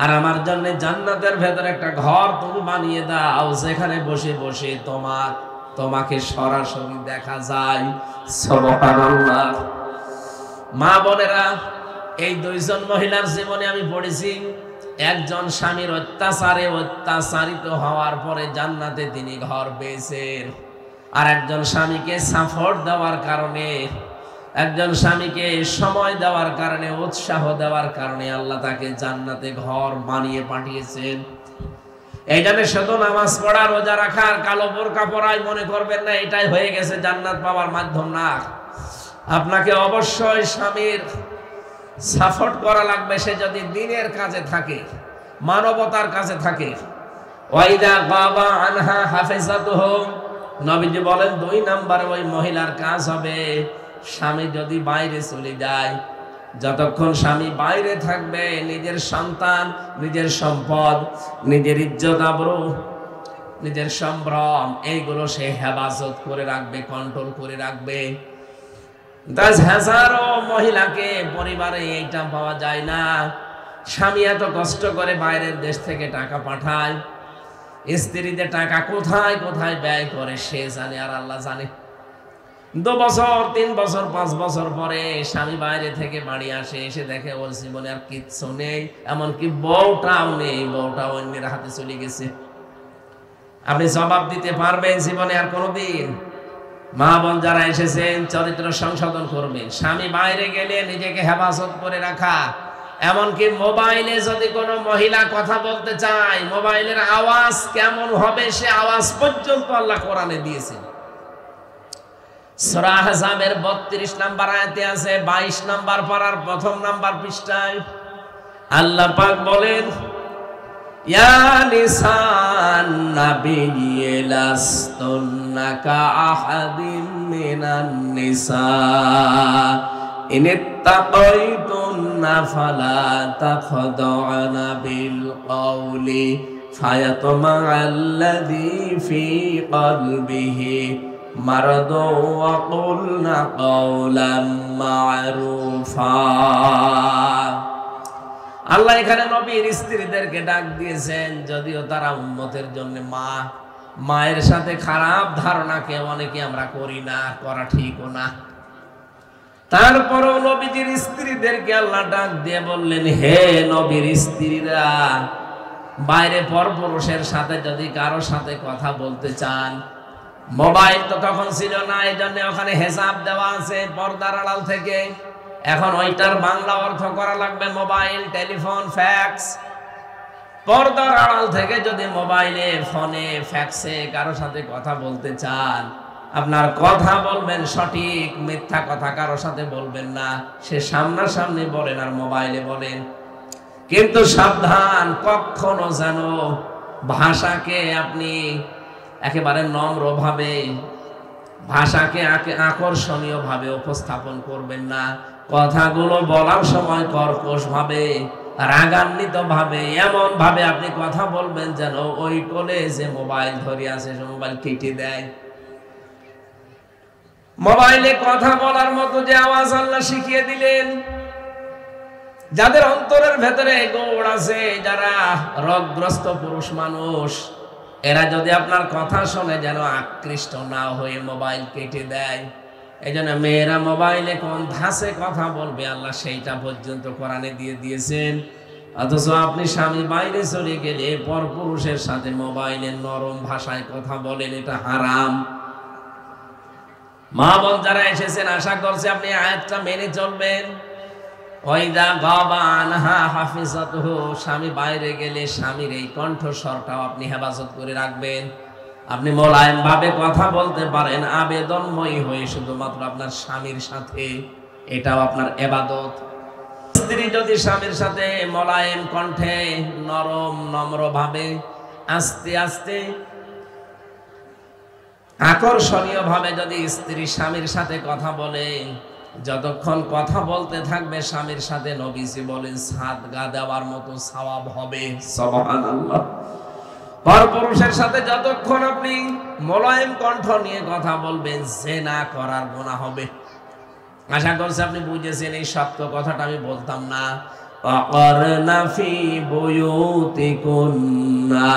আর আমার জন্য জান্নাতের ভেতরে একটা ঘর তুমি বানিয়ে দাও, যেখানে বসে বসে তোমাকে সরাসরি দেখা যায়। সুবহানাল্লাহ। মা বোনেরা, এই 2 জন মহিলার জীবনে আমি পড়েছি, একজন স্বামীর অত্যাচারে অত্যাচারিত হওয়ার পরে জান্নাতে তিনি ঘর পেয়েছেন, আর একজন স্বামীকে সাপোর্ট দেওয়ার কারণে, একজন স্বামীকে সময় দেওয়ার কারণে, উৎসাহ দেওয়ার কারণে আল্লাহ তাকে জান্নাতে ঘর বানিয়ে পাঠিয়েছেন। এই জন্য শুধু নামাজ পড়া, রোজা রাখার, কালো বোরকা পরাই মনে করবেন না এটাই হয়ে গেছে জান্নাত পাওয়ার মাধ্যম। না, আপনাকে অবশ্যই স্বামীর সাপোর্ট করা লাগবে। সে যদি দ্বীনের কাজে থাকে, মানবতার কাজে থাকে, ওয়াইদা গাবা আনহা হাফিজাতুহু, নবীজি বলেন 2 নাম্বার ওই মহিলার কাজ হবে, স্বামী যদি বাইরে চলে যায়, যতক্ষণ স্বামী বাইরে থাকবে নিজের সন্তান, নিজের সম্পদ, নিজের ইজ্জত আবরু, নিজের সম্ভ্রম এইগুলো সে হেফাজত করে রাখবে, কন্ট্রোল করে রাখবে। 10,000 মহিলাকে পরিবারে এইটা পাওয়া যায় না। স্বামী এত কষ্ট করে বাইরের দেশ থেকে টাকা পাঠায়, স্ত্রীদের টাকা কোথায় কোথায় ব্যয় করে সে জানে আর আল্লাহ জানে। 2 বছর 3 বছর 5 বছর পরে স্বামী বাইরে থেকে বাড়ি আসে, এসে দেখে ওর জীবনে আর কিচ্ছু নেই, এমনকি বউটাও নেই, বউটাও অন্যের হাতে চলে গেছে। আপনি জবাব দিতে পারবেন জীবনে আর কোনোদিন? মা বোন যারা এসেছেন, চরিত্র সংশোধন করবেন। স্বামী বাইরে গেলে নিজেকে হেফাজত করে রাখা, এমনকি মোবাইলে যদি কোনো মহিলা কথা বলতে চায়, মোবাইলের আওয়াজ কেমন হবে সে আওয়াজ পর্যন্ত আল্লাহ কোরআনে দিয়েছেন। সূরা আহজাবের 32 নাম্বার আয়াতে আছে, 22 নাম্বার পারার 1ম নাম্বার পৃষ্ঠায় আল্লাহ পাক বলেন, ইয়া নিসান নাবিয়্যি লাস্তুন্না কাআহাদিম মিনান নিসা ইনিত্তাকাইতুন্না ফালা তাখদা'না বিল কওলি ফায়াতমা'আল্লাযী ফী কলবিহি মারাদু ওয়া কুলনা কাওলাম মা'রুফা। আল্লাহ এখানে নবীর স্ত্রীদেরকে ডাক দিয়েছেন, যদিও তারা উম্মতের জন্য মা, মায়ের সাথে খারাপ ধারণাকে অনেকে আমরা করি না, করা ঠিকও না। তারপরও নবীজির স্ত্রীদেরকে আল্লাহ ডাক দিয়ে বললেন, হে নবীর স্ত্রীরা, বাইরে পরপুরুষের সাথে যদি কারো সাথে কথা বলতে চান, মোবাইল তো তখন ছিল না, এই জন্য ওখানে হেসাব দেওয়া আছে পর্দার আড়াল থেকে। এখন ওইটার বাংলা অর্থ করা লাগবে মোবাইল, টেলিফোন, ফ্যাক্স। পর্দার আড়াল থেকে যদি মোবাইলে, ফোনে, ফ্যাক্সে কারো সাথে কথা বলতে চান, আপনার কথা বলবেন সঠিক, মিথ্যা কথা কারো সাথে বলবেন না। সে সামনাসামনি বলেন আর মোবাইলে বলেন, কিন্তু সাবধান, কখনো যেন ভাষাকে আপনি একেবারে নম্রভাবে, ভাষাকে আকর্ষণীয় ভাবে উপস্থাপন করবেন না। কথাগুলো বলার সময় কর্কশ ভাবে, রাগান্বিত ভাবে, এমন ভাবে আপনি কথা বলবেন যেন ওই কোলে যে মোবাইল ধরে আছে সে মোবাইল কেটে দেয়। মোবাইলে কথা বলার মতো যে আওয়াজ আল্লাহ শিখিয়ে দিলেন, যাদের অন্তরের ভেতরে গোড় আছে, যারা রোগগ্রস্ত পুরুষ মানুষ, এরা যদি আপনার কথা শুনে যেন আকৃষ্ট না হয়ে মোবাইল কেটে দেয়। এই জন্য মেয়েরা মোবাইলে কোন ধাঁচে কথা বলবে আল্লাহ সেইটা পর্যন্ত কোরআনে দিয়ে দিয়েছেন। অথচ আপনি স্বামী বাইরে চলে গেলে পরপুরুষের সাথে মোবাইলের নরম ভাষায় কথা বলেন, এটা হারাম। মা বোন যারা এসেছেন, আশা করছি আপনি আয়াতটা মেনে চলবেন। ওয়াইদা গাবা আনহা হাফিজাতুহু, স্বামী বাইরে গেলে স্বামীর এই কণ্ঠস্বরটাও আপনি হেফাজত করে রাখবেন। আপনি মোলায়েম ভাবে কথা বলতে পারেন, আবেদনময়ী হয়ে শুধুমাত্র আপনার স্বামীর সাথে, এটাও আপনার ইবাদত। স্ত্রী যদি স্বামীর সাথে মোলায়েম কণ্ঠে, নরম নম্র ভাবে, আস্তে আস্তে, আকর্ষণীয় ভাবে যদি স্ত্রী স্বামীর সাথে কথা বলে, যতক্ষণ কথা বলতে থাকবে স্বামীর সাথে, নবীজি বলেন সাদগা দেওয়ার মতো সওয়াব হবে। সুবহানাল্লাহ। পরপুরুষের সাথে যতক্ষণ আপনি মোলায়েম কণ্ঠ নিয়ে কথা বলবেন, জিনা করার গুনাহ হবে। আশা করছি আপনি বুঝেছেন, এই সত্য কথাটা আমি বলতাম না। ওয়াকারনা ফি বুয়ুতিকুন্না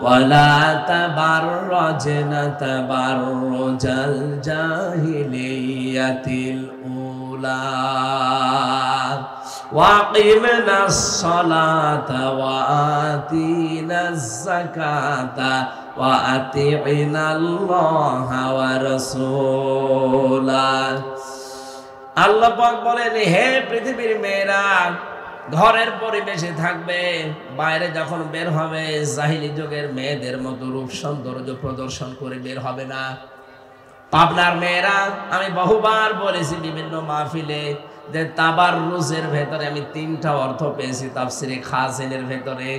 ওয়ালা তাবাররাজনা তাবাররুজাল জাহিলিয়াতিল উলা ওয়াকিমনাস সালাতা ওয়া আতিনাজ যাকাতা ওয়া আতি'নাল্লাহা ওয়া রাসূলা। আল্লাহ পাক বলেন, হে পৃথিবীর মেয়েরা, ঘরের পরিবেশে থাকবে, বাইরে যখন বের হবে জাহিলি যুগের মেয়েদের মতো রূপ সৌন্দর্য প্রদর্শন করে বের হবে না। পাবনার মেয়েরা, আমি বহুবার বলেছি বিভিন্ন মাহফিলে যে তাবাররুজের ভেতরে আমি 3টা অর্থ পেয়েছি তাফসিরে খাজিনের ভেতরে।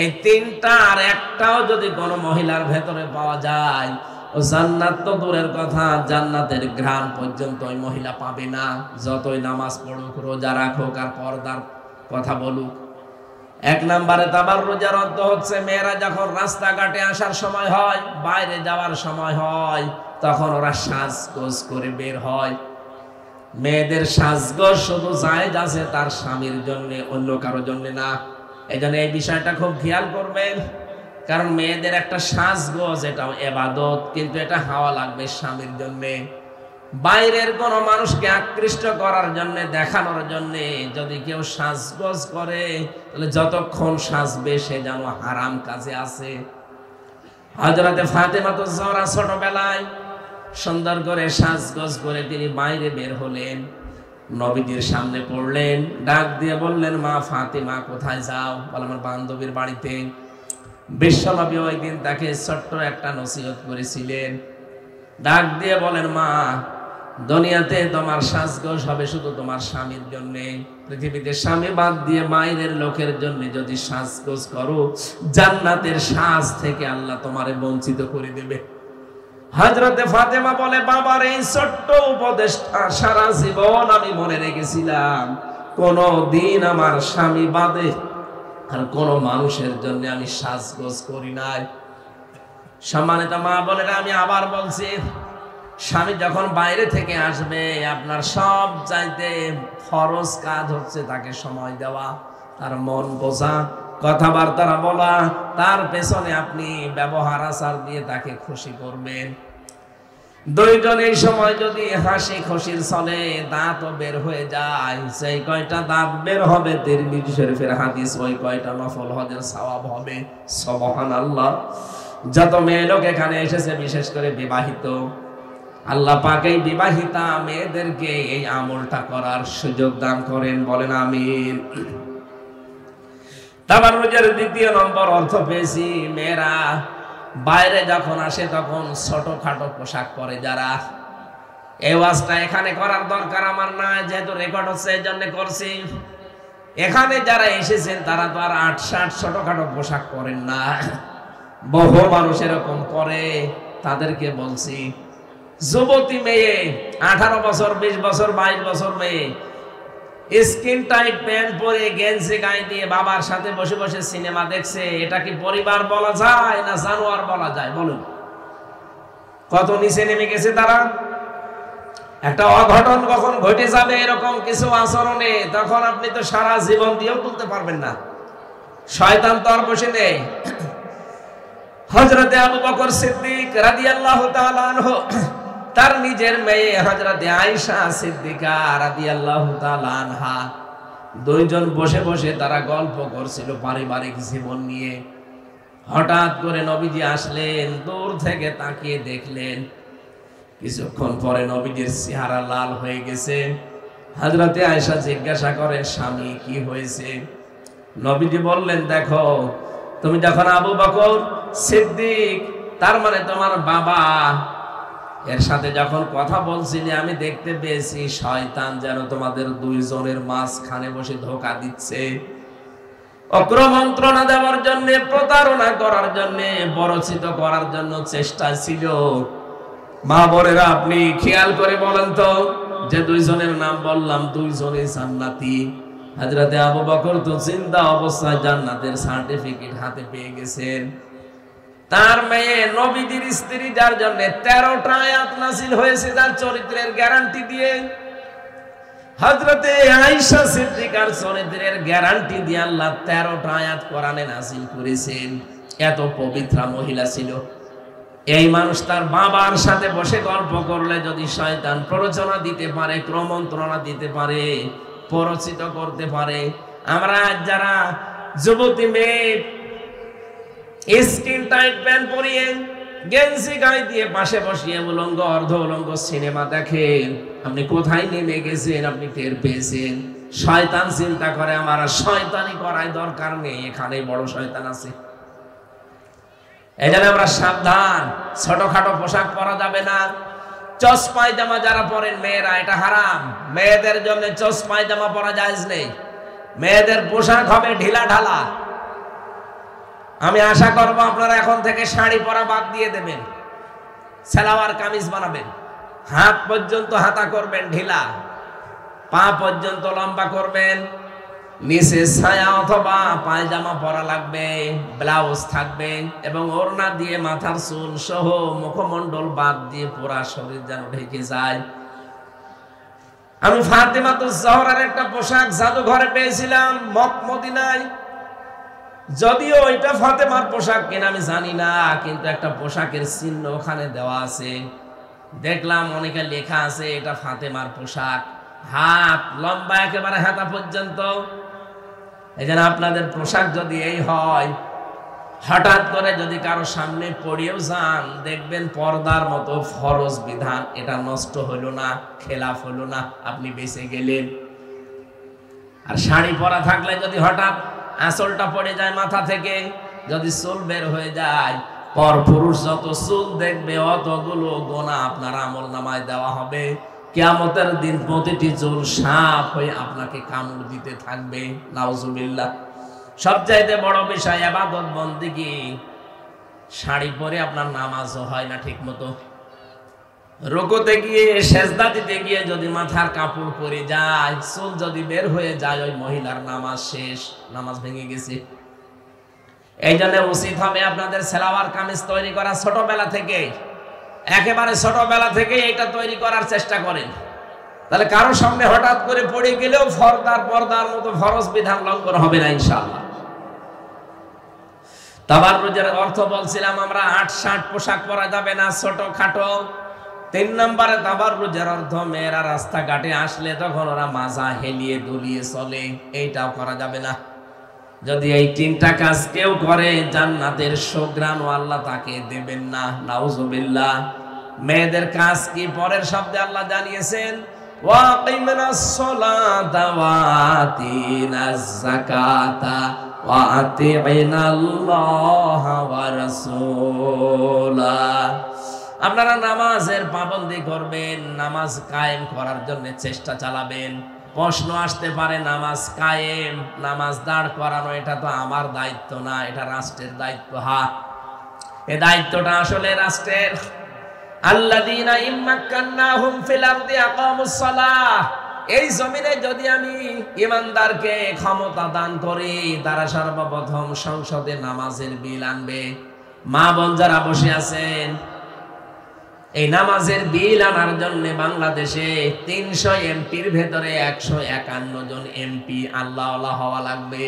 এই তিনটা আর একটাও যদি কোনো মহিলার ভেতরে পাওয়া যায়, ও জান্নাত তো দূরের কথা, জান্নাতের ঘ্রাণ পর্যন্ত ওই মহিলা পাবে না, যতই নামাজ পড়ুক, রোজা রাখুক আর পর্দার কথা বলুক। এক নম্বরে তাবাররুজের অর্থ হচ্ছে মেয়েরা যখন রাস্তাঘাটে আসার সময় হয়, বাইরে যাওয়ার সময় হয়, তখন ওরা সাজগোজ করে বের হয়। মেয়েদের সাজগোজ শুধু জায়েজ আছে তার স্বামীর জন্য, অন্য কারো জন্য না। এই জন্য এই বিষয়টা খুব খেয়াল করবেন, কারণ মেয়েদের একটা সাজগোজ, এটাও ইবাদত, কিন্তু এটা হওয়া লাগবে স্বামীর জন্য। বাইরের কোন মানুষকে আকৃষ্ট করার জন্য, দেখানোর জন্য যদি কেউ সাজগোজ করে, তাহলে যতক্ষণ সাজবে সে যেন হারাম কাজে আছে। হযরতে ফাতেমাতুজ জোহরা ছোটবেলায় সুন্দর করে সাজগোজ করে তিনি বাইরে বের হলেন, নবীজির সামনে পড়লেন, ডাক দিয়ে বললেন, মা ফাতেমা কোথায় যাও? বলে, আমার বান্ধবীর বাড়িতে। বিশ্বনবী ওই দিন তাকে ছোট্ট একটা নসিহত করেছিলেন। ডাক দিয়ে বলেন, মা, দুনিয়াতে তোমার সাজগোজ হবে শুধু তোমার স্বামীর জন্য, পৃথিবীতে স্বামী বাদ দিয়ে বাইরের লোকের জন্য যদি সাজগোজ করো, জান্নাতের সাজ থেকে আল্লাহ তোমারে বঞ্চিত করে দেবে। হযরতে ফাতেমা বলে, বাবার এই ছোট্ট উপদেশটা সারা জীবন আমি মনে রেখেছিলাম, কোনদিন আমার স্বামী বাদে আর কোন মানুষের জন্য আমি সাজগোজ করি নাই। সম্মানিত মা বলেন, আমি আবার বলছি, স্বামী যখন বাইরে থেকে আসবে, আপনার সব চাইতে ফরজ কাজ হচ্ছে তাকে সময় দেওয়া, তার মন বোঝা, কথাবার্তা বলা, তার পেছনে আপনি ব্যবহার আচার দিয়ে তাকে খুশি করবেন। দুইজন এই সময় যদি হাসি খুশির চলে, দাঁতও বের হয়ে যায়, সেই কয়টা দাঁত বের হবে তিরমিজি শরীফের হাদিস, ওই কয়টা নফল হজের সওয়াব হবে। সুবহানাল্লাহ। যত মেয়ে লোক এখানে এসেছে, বিশেষ করে বিবাহিত, আল্লাহ পাক এই বিবাহিতা মেয়েদেরকে এই আমলটা করার সুযোগ দান করেন, বলেন আমিন। তাবাররুজের দ্বিতীয় নম্বর অর্থ পেয়েছি, মেয়েরা বাইরে যখন আসে তখন ছোটখাটো পোশাক পরে যারা। এই ওয়াজটা এখানে করার দরকার আমার না, যেহেতু রেকর্ড হচ্ছে এই জন্য করছি। এখানে যারা এসেছেন তারা তো আর ৮-৬ ছোটখাটো পোশাক পরেন না, বহু মানুষ এরকম পরে। তাদেরকে বলছি, যুবতী মেয়ে, 18 বছর, 20 বছর, 22 বছর মেয়ে, স্কিন টাইট প্যান্ট পরে, গেঞ্জি গায়ে দিয়ে বাবার সাথে বসে বসে সিনেমা দেখছে, এটা কি পরিবার বলা যায় না জানোয়ার বলা যায়? বলুন, কত নিচে নেমে গেছে তারা। একটা অঘটন কখন ঘটে যাবে এরকম কিছু আচরণে, তখন আপনি তো সারা জীবন দিয়েও তুলতে পারবেন না। শয়তান তো আর বসে নেই। হযরতে আবু বকর সিদ্দিক রাদিয়াল্লাহু তাআলা আনহু, তার নিজের মেয়ে হযরতে আয়েশা সিদ্দিকা রাদিয়াল্লাহু তাআলা আনহা, দুইজন বসে বসে তারা গল্প করছিল পারিবারিক জীবন নিয়ে। হঠাৎ করে নবীজি আসলেন, দূর থেকে তাকিয়ে দেখলেন, কিছুক্ষণ পরে নবীজির চেহারা লাল হয়ে গেছে। হযরতে আয়েশা জিজ্ঞাসা করেন, স্বামী কি হয়েছে? নবীজি বললেন, দেখো, তুমি যখন আবু বকর সিদ্দিক, তার মানে তোমার বাবা, এর সাথে যখন কথা বলছিলে, আমি দেখতে পেয়েছি শয়তান যেন তোমাদের দুইজনের মাঝখানে বসে ধোঁকা দিচ্ছে, অক্রমন্ত্রণা দেওয়ার জন্য, প্রতারণা করার জন্য, বরচিত করার জন্য চেষ্টা ছিল। মা বোনেরা, আপনি খেয়াল করে বলেন তো, যে দুইজনের নাম বললাম, দুইজনই জান্নাতি। হযরতে আবু বকর তো জিন্দা অবস্থায় জান্নাতের সার্টিফিকেট হাতে পেয়ে গেছেন। তার মেয়ে নবীজির স্ত্রী, যার জন্য 13টা আয়াত নাযিল হয়েছে, তার চরিত্রের গ্যারান্টি দিয়ে। হযরতে আয়েশা সিদ্দিকার চরিত্রের গ্যারান্টি দিয়ে আল্লাহ 13টা আয়াত কোরআনে নাযিল করেছেন। এত পবিত্রা মহিলা ছিল। এই মানুষ তার বাবার সাথে বসে গল্প করলে যদি শয়তান প্ররোচনা দিতে পারে, ক্রমন্ত্রণা দিতে পারে, পরচিত করতে পারে। আমরা যারা যুবতী মেয়ে স্কিন টাইট প্যান্ট পরিয়ে, গেঞ্জি গায়ে দিয়ে পাশে বসিয়ে উলঙ্গ অর্ধ উলঙ্গ সিনেমা দেখেন, আপনি কোথায় নেমে গেছেন? আপনি টের পেয়েছেন। শয়তান চিন্তা করে আমার শয়তানি করাই দরকার নেই, এখানে বড় শয়তান আছে। এই জন্য আমরা সাবধান, ছোটখাটো পোশাক পরা যাবে না। চস পায়জামা যারা পরেন মেয়েরা, এটা হারাম। মেয়েদের জন্য চস পায়জামা পরা জায়েজ নেই। মেয়েদের পোশাক হবে ঢিলা ঢালা। আমি আশা করব আপনারা এখন থেকে শাড়ি পরা বাদ দিয়ে দেবেন, সালোয়ার কামিজ বানাবেন, হাত পর্যন্ত হাতা করবেন ঢিলা, পা পর্যন্ত লম্বা করবেন, নিচে ছায়া অথবা পায়জামা পরা লাগবে, ব্লাউজ থাকবে এবং ওড়না দিয়ে মাথার চুল সহ মুখমণ্ডল বাদ দিয়ে পুরা শরীর যেন ঢেকে যায়। আমি ফাতেমাতুজ জহরার একটা পোশাক জাদুঘরে পেয়েছিলাম মদিনায়, যদিও এটা ফাতেমার পোশাক কিনা আমি জানি না, কিন্তু একটা পোশাকের চিহ্ন ওখানে দেওয়া আছে। দেখলাম অনেকে লেখা আছে এটা ফাতেমার পোশাক, হাত লম্বা একেবারে হাতা পর্যন্ত। এই জন্য আপনাদের পোশাক যদি এই হয়, হঠাৎ করে যদি কারো সামনে পড়িয়েও যান, দেখবেন পর্দার মতো ফরজ বিধান এটা নষ্ট হলো না, খেলাফ হলো না, আপনি বেঁচে গেলেন। আর শাড়ি পরা থাকলে যদি হঠাৎ আঁচলটা পড়ে যায় মাথা থেকে, যদি চুল বের হয়ে যায়, পর পুরুষ যত চুল দেখবে অতগুলো গোনা আপনার আমল নামায় দেওয়া হবে। কিয়ামতের দিন প্রতিটি চুল সাপ হয়ে আপনাকে কামড় দিতে থাকবে। নাউজুবিল্লাহ। সবচাইতে বড় বিষয় ইবাদত বন্দেগী, শাড়ি পরে আপনার নামাজও হয় না ঠিক মতো। রুকুতে গিয়ে সেজদা দিতে গিয়ে যদি মাথার কাপড় পরে যায়, চুল যদি বের হয়ে যায়, ওই মহিলার নামাজ শেষ, নামাজ ভেঙে গেছে। এই জন্য উচিত হবে আপনাদের সালোয়ার কামিজ তৈরি করা ছোটবেলা থেকে, একেবারে ছোটবেলা থেকে এটা তৈরি করার চেষ্টা করেন। তাহলে কারো সামনে হঠাৎ করে পড়ে গেলেও পর্দার মতো ফরজ বিধান লঙ্ঘন হবে না ইনশাআল্লাহ। তাবাররুজের অর্থ বলছিলাম আমরা, ৮-৬০ পোশাক পরা যাবে না, ছোট খাটো। ৩ নম্বরে তাবাররুজের অর্থ, মেয়েরা রাস্তাঘাটে আসলে তখন ওরা মাজা হেলিয়ে দুলিয়ে চলে, এইটাও করা যাবে না। যদি এই ৩টা কাজ কেউ করে, জান্নাতের সুঘ্রাণও আল্লাহ তাকে দেবেন না। নাউজুবিল্লাহ। মেয়েদের কাজ কি? পরের শব্দে আল্লাহ জানিয়েছেন, ওয়াকিমনাস সালাতা ওয়া আতিনাজ যাকাতা ওয়া আতিনাল্লাহা ওয়া রাসূলা। আপনারা নামাজের পাবন্দি করবেন, নামাজ কায়েম করার জন্য চেষ্টা চালাবেন। প্রশ্ন আসতে পারে, নামাজ কায়েম, নামাজ দাঁড় করানো এটা তো আমার দায়িত্ব না, এটা রাষ্ট্রের দায়িত্ব। হ্যাঁ, এই দায়িত্বটা আসলে রাষ্ট্রের। আল্লাযীনা ইম্মাক্কান্নাহুম ফিল আরদি আকামুস সালাহ। এই জমিনে যদি আমি ঈমানদারকে ক্ষমতা দান করি, তারা সর্বপ্রথম সংসদে নামাজের বিল আনবে। মা বোন যারা বসে আছেন, এই নামাজের বিল আনার জন্য বাংলাদেশে ৩০০ এমপির ভেতরে ১৫১ জন এমপি আল্লাহওয়ালা হওয়া লাগবে।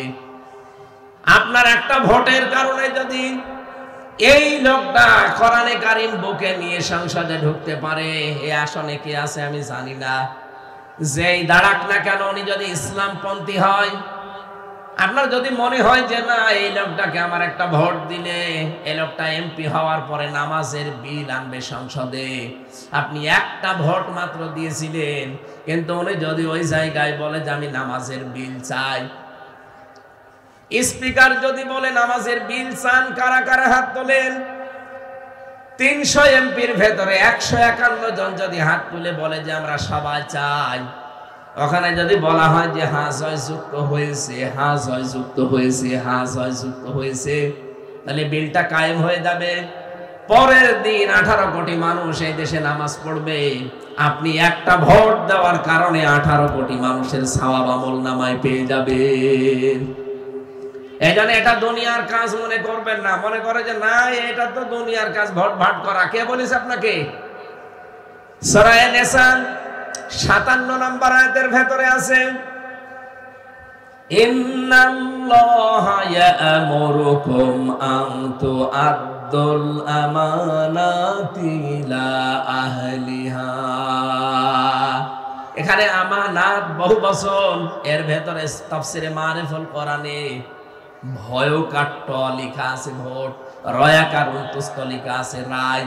আপনার একটা ভোটের কারণে যদি এই লোকটা কোরআনে কারীম বুকে নিয়ে সংসদে ঢুকতে পারে, এই আসনে কে আছে আমি জানি না, যেই দাঁড়াক না কেন উনি যদি ইসলামপন্থী হয়, আপনার যদি মনে হয় যে না এই লোকটাকে আমার একটা ভোট দিলে এই লোকটা এমপি হওয়ার পরে নামাজের বিল আনবে সংসদে, আপনি একটা ভোট মাত্র দিয়েছিলেন, কিন্তু উনি যদি ওই জায়গায় বলে যে আমি নামাজের বিল চাই, স্পিকার যদি বলে নামাজের বিল চান, কারা কারা হাত তোলেন? ৩০০ এমপির ভেতরে ১৫১ জন যদি হাত তুলে বলে যে আমরা সবাই চাই, ওখানে যদি বলা হয় যে হ্যাঁ জয়যুক্ত হয়েছে, হ্যাঁ জয়যুক্ত হয়েছে, হ্যাঁ জয়যুক্ত হয়েছে, তাহলে বিলটা কায়েম হয়ে যাবে। পরের দিন ১৮ কোটি মানুষ এই দেশে নামাজ পড়বে। আপনি একটা ভোট দেওয়ার কারণে ১৮ কোটি মানুষের সওয়াব আমল নামায় পেয়ে যাবেন। এই জন্য এটা দুনিয়ার কাজ মনে করবেন না। মনে করে যে না এটা তো দুনিয়ার কাজ, ভোট ভাট করা। কে বলেছে আপনাকে? সূরা নিসা ৫৭ নম্বর আয়াতের ভেতরে আছে, ইন্নাল্লাহা ইয়া'মুরুকুম আন তু'আদ্দুল আমানাতি ইলা আহলিহা। এখানে আমানাত বহু বচন, এর ভেতরে তাফসিরে মারিফুল কোরআনে ভয়কাট্য লেখা আছে ভোট, রয়াকার উন্তুস্ত লেখা আছে রায়।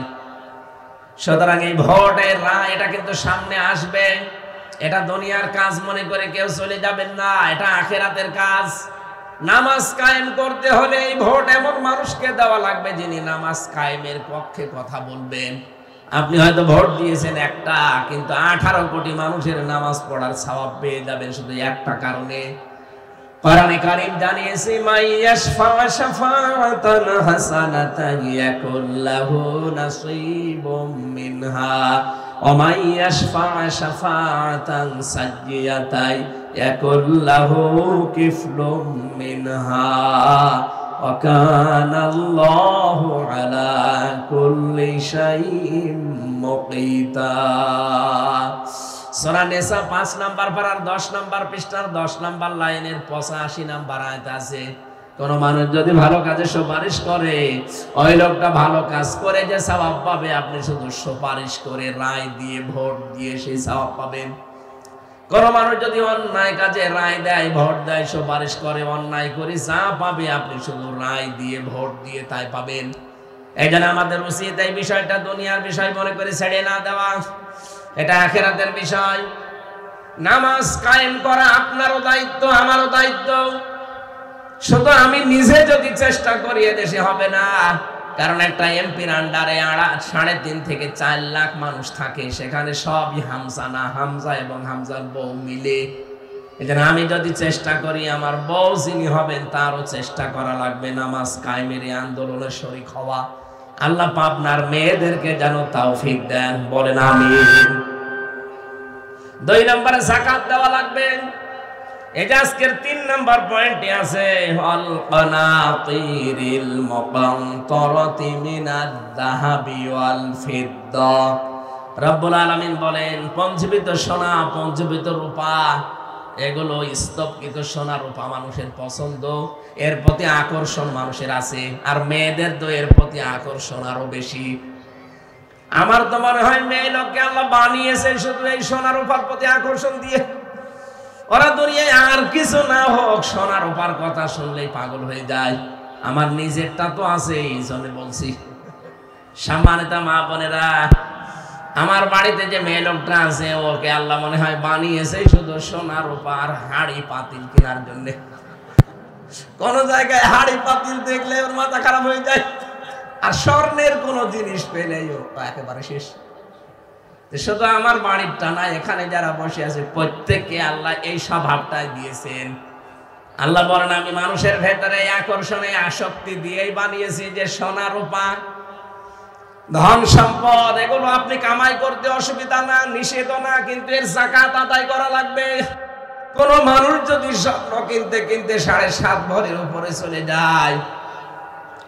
সুতরাং এই ভোটের রায় এটা কিন্তু সামনে আসবে। এটা দুনিয়ার কাজ মনে করে কেউ চলে যাবেন না, এটা আখিরাতের কাজ। নামাজ কায়েম করতে হলে এই ভোট এমন মানুষকে দেওয়া লাগবে যিনি নামাজ কায়েমের পক্ষে কথা বলবেন। আপনি হয়তো ভোট দিয়েছেন একটা, কিন্তু 18 কোটি মানুষের নামাজ পড়ার সওয়াব পেয়ে যাবেন শুধু একটা কারণে, কোরআনে কারীম জানিয়েছে মাইয়াশফা শাফাআতান হাসানাতান ইয়াকুল লাহু নাসীবুম মিনহা ওয়া মাইয়াশফা শাফাআতান সাইয়্যাতান ইয়াকুল লাহু কিফলুম মিনহা ওয়া কানা আল্লাহু আলা কুল্লি শাইইন মুকিতা। সূরা নিসা 5 নাম্বার পারার 10 নাম্বার পৃষ্ঠার 10 নাম্বার লাইনের 85 নাম্বার আয়াত আছে। কোন মানুষ যদি ভালো কাজে সুপারিশ করে, ওই লোকটা ভালো কাজ করে যে সওয়াব পাবে, আপনি শুধু সুপারিশ করে রায় দিয়ে ভোট দিয়ে সেই সওয়াব পাবেন। কোন মানুষ যদি অন্যায় কাজে রায় দেয়, ভোট দেয়, সুপারিশ করে, অন্যায় করে যা পাবে আপনি শুধু রায় দিয়ে ভোট দিয়ে তাই পাবেন। এই জন্য আমাদের উচিত এই বিষয়টা দুনিয়ার বিষয় মনে করে ছেড়ে না দেওয়া, এটা আখিরাতের বিষয়। নামাজ কায়েম করা আপনারও দায়িত্ব, আমারও দায়িত্ব। শুধু আমি নিজে যদি চেষ্টা করি এদেশে হবে না, কারণ একটা এমপির আন্ডারে 3.5 থেকে 4 লাখ মানুষ থাকে, সেখানে সবই হামজা না, হামজা এবং হামজার বউ মিলে। এজন্য আমি যদি চেষ্টা করি, আমার বউ যিনি হবেন তারও চেষ্টা করা লাগবে নামাজ কায়েমের এই আন্দোলনের শরীক হওয়া। আল্লাহ আপনার মেয়েদেরকে যেন তৌফিক দেন, বলেন আমিন। 2 নম্বরে যাকাত দেওয়া লাগবে। এটা আজকের 3 নম্বর পয়েন্টে আছে, আল কানাতিরিল মুকান্তরাতি মিনাদ যাহাবি ওয়াল ফিদ্দা। রব্বুল আলামিন বলেন, পঞ্জীবিত সোনা, পঞ্জীবিত রূপা, এগুলো স্তবকৃত সোনা রূপা মানুষের পছন্দ, এর প্রতি আকর্ষণ মানুষের আছে। আর মেয়েদের তো এর প্রতি আকর্ষণ আরো বেশি। আমার তো মনে হয় মেয়ে লোককে আল্লাহ বানিয়েছে শুধু এই সোনা রূপার প্রতি আকর্ষণ দিয়ে। ওরা দুনিয়ায় আর কিছু না হোক, সোনা রূপার কথা শুনলেই পাগল হয়ে যায়। আমার নিজেরটা তো আছে, এই জন্য বলছি। সম্মানিত মা বোনেরা, আমার বাড়িতে যে মেয়ে লোকটা আছে, ওকে আল্লাহ মনে হয় বানিয়েছে শুধু সোনা রূপার হাড়ি পাতিল কেনার জন্য। কোন জায়গায় হাড়ি পাতিল দেখলে ওর মাথা খারাপ হয়ে যায়, আর স্বর্ণের কোন জিনিস পেলেই ও একেবারে শেষ। শুধু আমার বাড়িটা না, এখানে যারা বসে আছে প্রত্যেককে আল্লাহ এই স্বভাবটাই দিয়েছেন। আল্লাহ বলেন, আমি মানুষের ভেতরে আকর্ষণে আসক্তি দিয়েই বানিয়েছি যে সোনা রূপা, ধন সম্পদ, এগুলো আপনি কামাই করতে অসুবিধা না, নিষেধ না, কিন্তু এর যাকাত আদায় করা লাগবে। কোন মানুষ যদি স্বর্ণ কিনতে কিনতে 7.5 ভরির উপরে চলে যায়,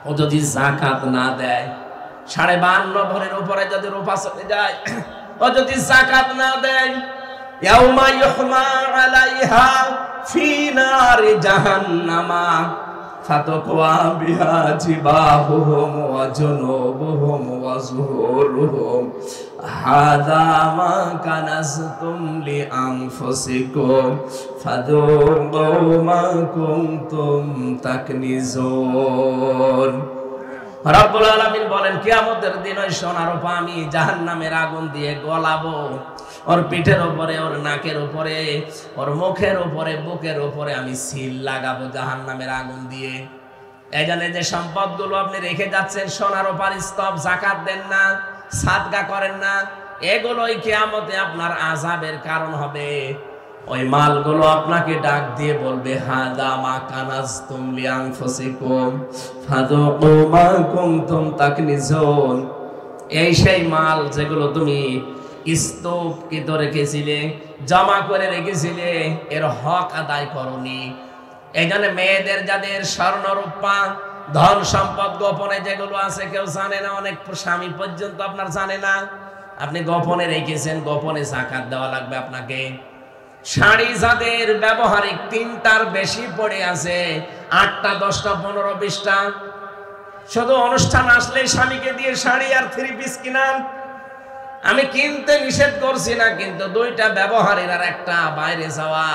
ও যদি যাকাত না দেয়, 52.5 ভরির উপরে যদি রূপা চলে যায়, ও যদি যাকাত না দেয়, ইয়াউমা ইউহমা আলাইহা ফি নারি জাহান্নামা ফাতাকওয়া বিহা জিবাহুহুম ওয়া জুনুবুহুম ওয়া যুহুরুহুম হাযা মা কানাজতুম লিআনফুসিকুম ফাযুকু মা কুনতুম তাকনিজুন। রব্বুল আলামিন বলেন, কিয়ামতের দিন ওই সোনা রূপা আমি জাহান্নামের আগুন দিয়ে গলাবো। ওর পিঠের উপরে, ওর নাকের উপরে, ওর মুখের উপরে, বুকের উপরে আমি সিল লাগাবো জাহান্নামের আগুন দিয়ে। এই জন্য যে সম্পদগুলো আপনি রেখে যাচ্ছেন, সোনা রূপার স্তব, যাকাত দেন না, সাদকা করেন না, এগুলোই কিয়ামতে আপনার আযাবের কারণ হবে। ওই মালগুলো আপনাকে ডাক দিয়ে বলবে, হাদা মা কানাজতুম লিআনফুসিকুম ফাযুকু মা কুনতুম তাকনিজুন। এই সেই মাল যেগুলো তুমি স্তূপকৃত রেখেছিলে, জমা করে রেখেছিলে, এর হক আদায় করনি। এই জন্য মেয়েদের যাদের স্বর্ণ রূপা, ধন সম্পদ গোপনে যেগুলো আছে কেউ জানে না, অনেক স্বামী পর্যন্ত আপনার জানে না, আপনি গোপনে রেখেছেন, গোপনে যাকাত দেওয়া লাগবে আপনাকে। শাড়ি যাদের ব্যবহারিক 3টার বেশি পড়ে আছে, 8টা 10টা 15 20টা, শুধু অনুষ্ঠান আসলে স্বামীকে দিয়ে শাড়ি আর 3 পিস কিনান। আমি কিনতে নিষেধ করছি না, কিন্তু 2টা ব্যবহারের আর একটা বাইরে যাওয়া,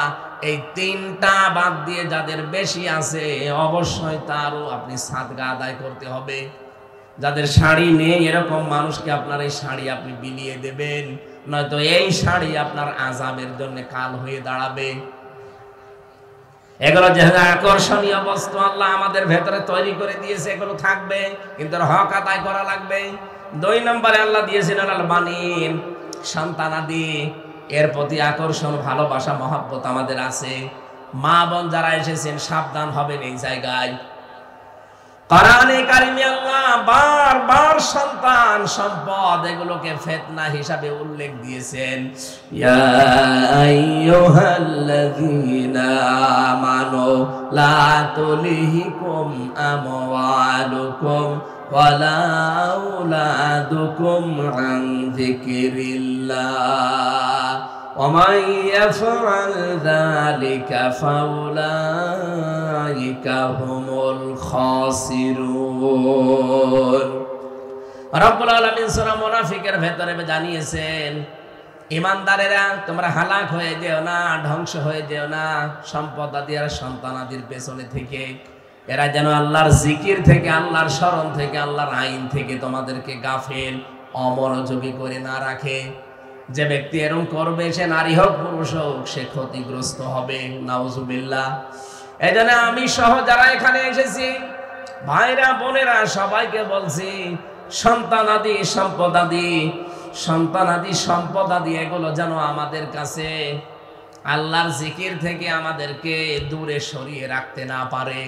এই 3টা বাদ দিয়ে যাদের বেশি আছে অবশ্যই তারও আপনি সাদকা আদায় করতে হবে। যাদের শাড়ি নেই এরকম মানুষকে আপনার এই শাড়ি আপনি বিলিয়ে দেবেন, নয়তো এই শাড়ি আপনার আযাবের জন্য কাল হয়ে দাঁড়াবে। এগুলো যে আকর্ষণীয় বস্তু আল্লাহ আমাদের ভেতরে তৈরি করে দিয়েছে, এগুলো থাকবে, কিন্তু হক আদায় করা লাগবে। 2 নম্বরে আল্লাহ দিয়েছেন আল বানিন, সন্তানাদি, এর প্রতি আকর্ষণ, ভালোবাসা, মহব্বত আমাদের আছে। মা বোন যারা এসেছেন সাবধান হবেন এই জায়গায়। কোরআনে কারিমে আল্লাহ বারবার সন্তান সম্পদ এগুলোকে ফিতনা হিসাবে উল্লেখ দিয়েছেন। ইয়া আইয়ুহাল্লাযীনা আমানু লা তুলহিকুম আমওয়ালুকুম ওয়ালা আওলাদুকুম আন যিকরিল্লাহ ওয়া মান ইয়াফআল যালিকা ফাউলাইকা হুমুল খাসিরুন। রব্বুল আলামিন সূরা মুনাফিকের ভেতরে জানিয়েছেন, ঈমানদারেরা তোমরা হালাক হয়ে যেও না, ধ্বংস হয়ে যেও না সম্পদ আদি আর সন্তান আদির পেছনে থেকে। এরা যেন আল্লাহর জিকির থেকে, আল্লাহর স্মরণ থেকে, আল্লাহর আইন থেকে তোমাদেরকে গাফেল অমনোযোগী করে না রাখে। যে ব্যক্তি এরকম করবে সে নারী হোক পুরুষ হোক সে ক্ষতিগ্রস্ত হবে, নাউজুবিল্লাহ। এই জন্য আমি সহ যারা এখানে এসেছি ভাইরা বোনেরা সবাইকে বলছি, সন্তান আদি সম্পদ আদি এগুলো যেন আমাদের কাছে আল্লাহর জিকির থেকে আমাদেরকে দূরে সরিয়ে রাখতে না পারে।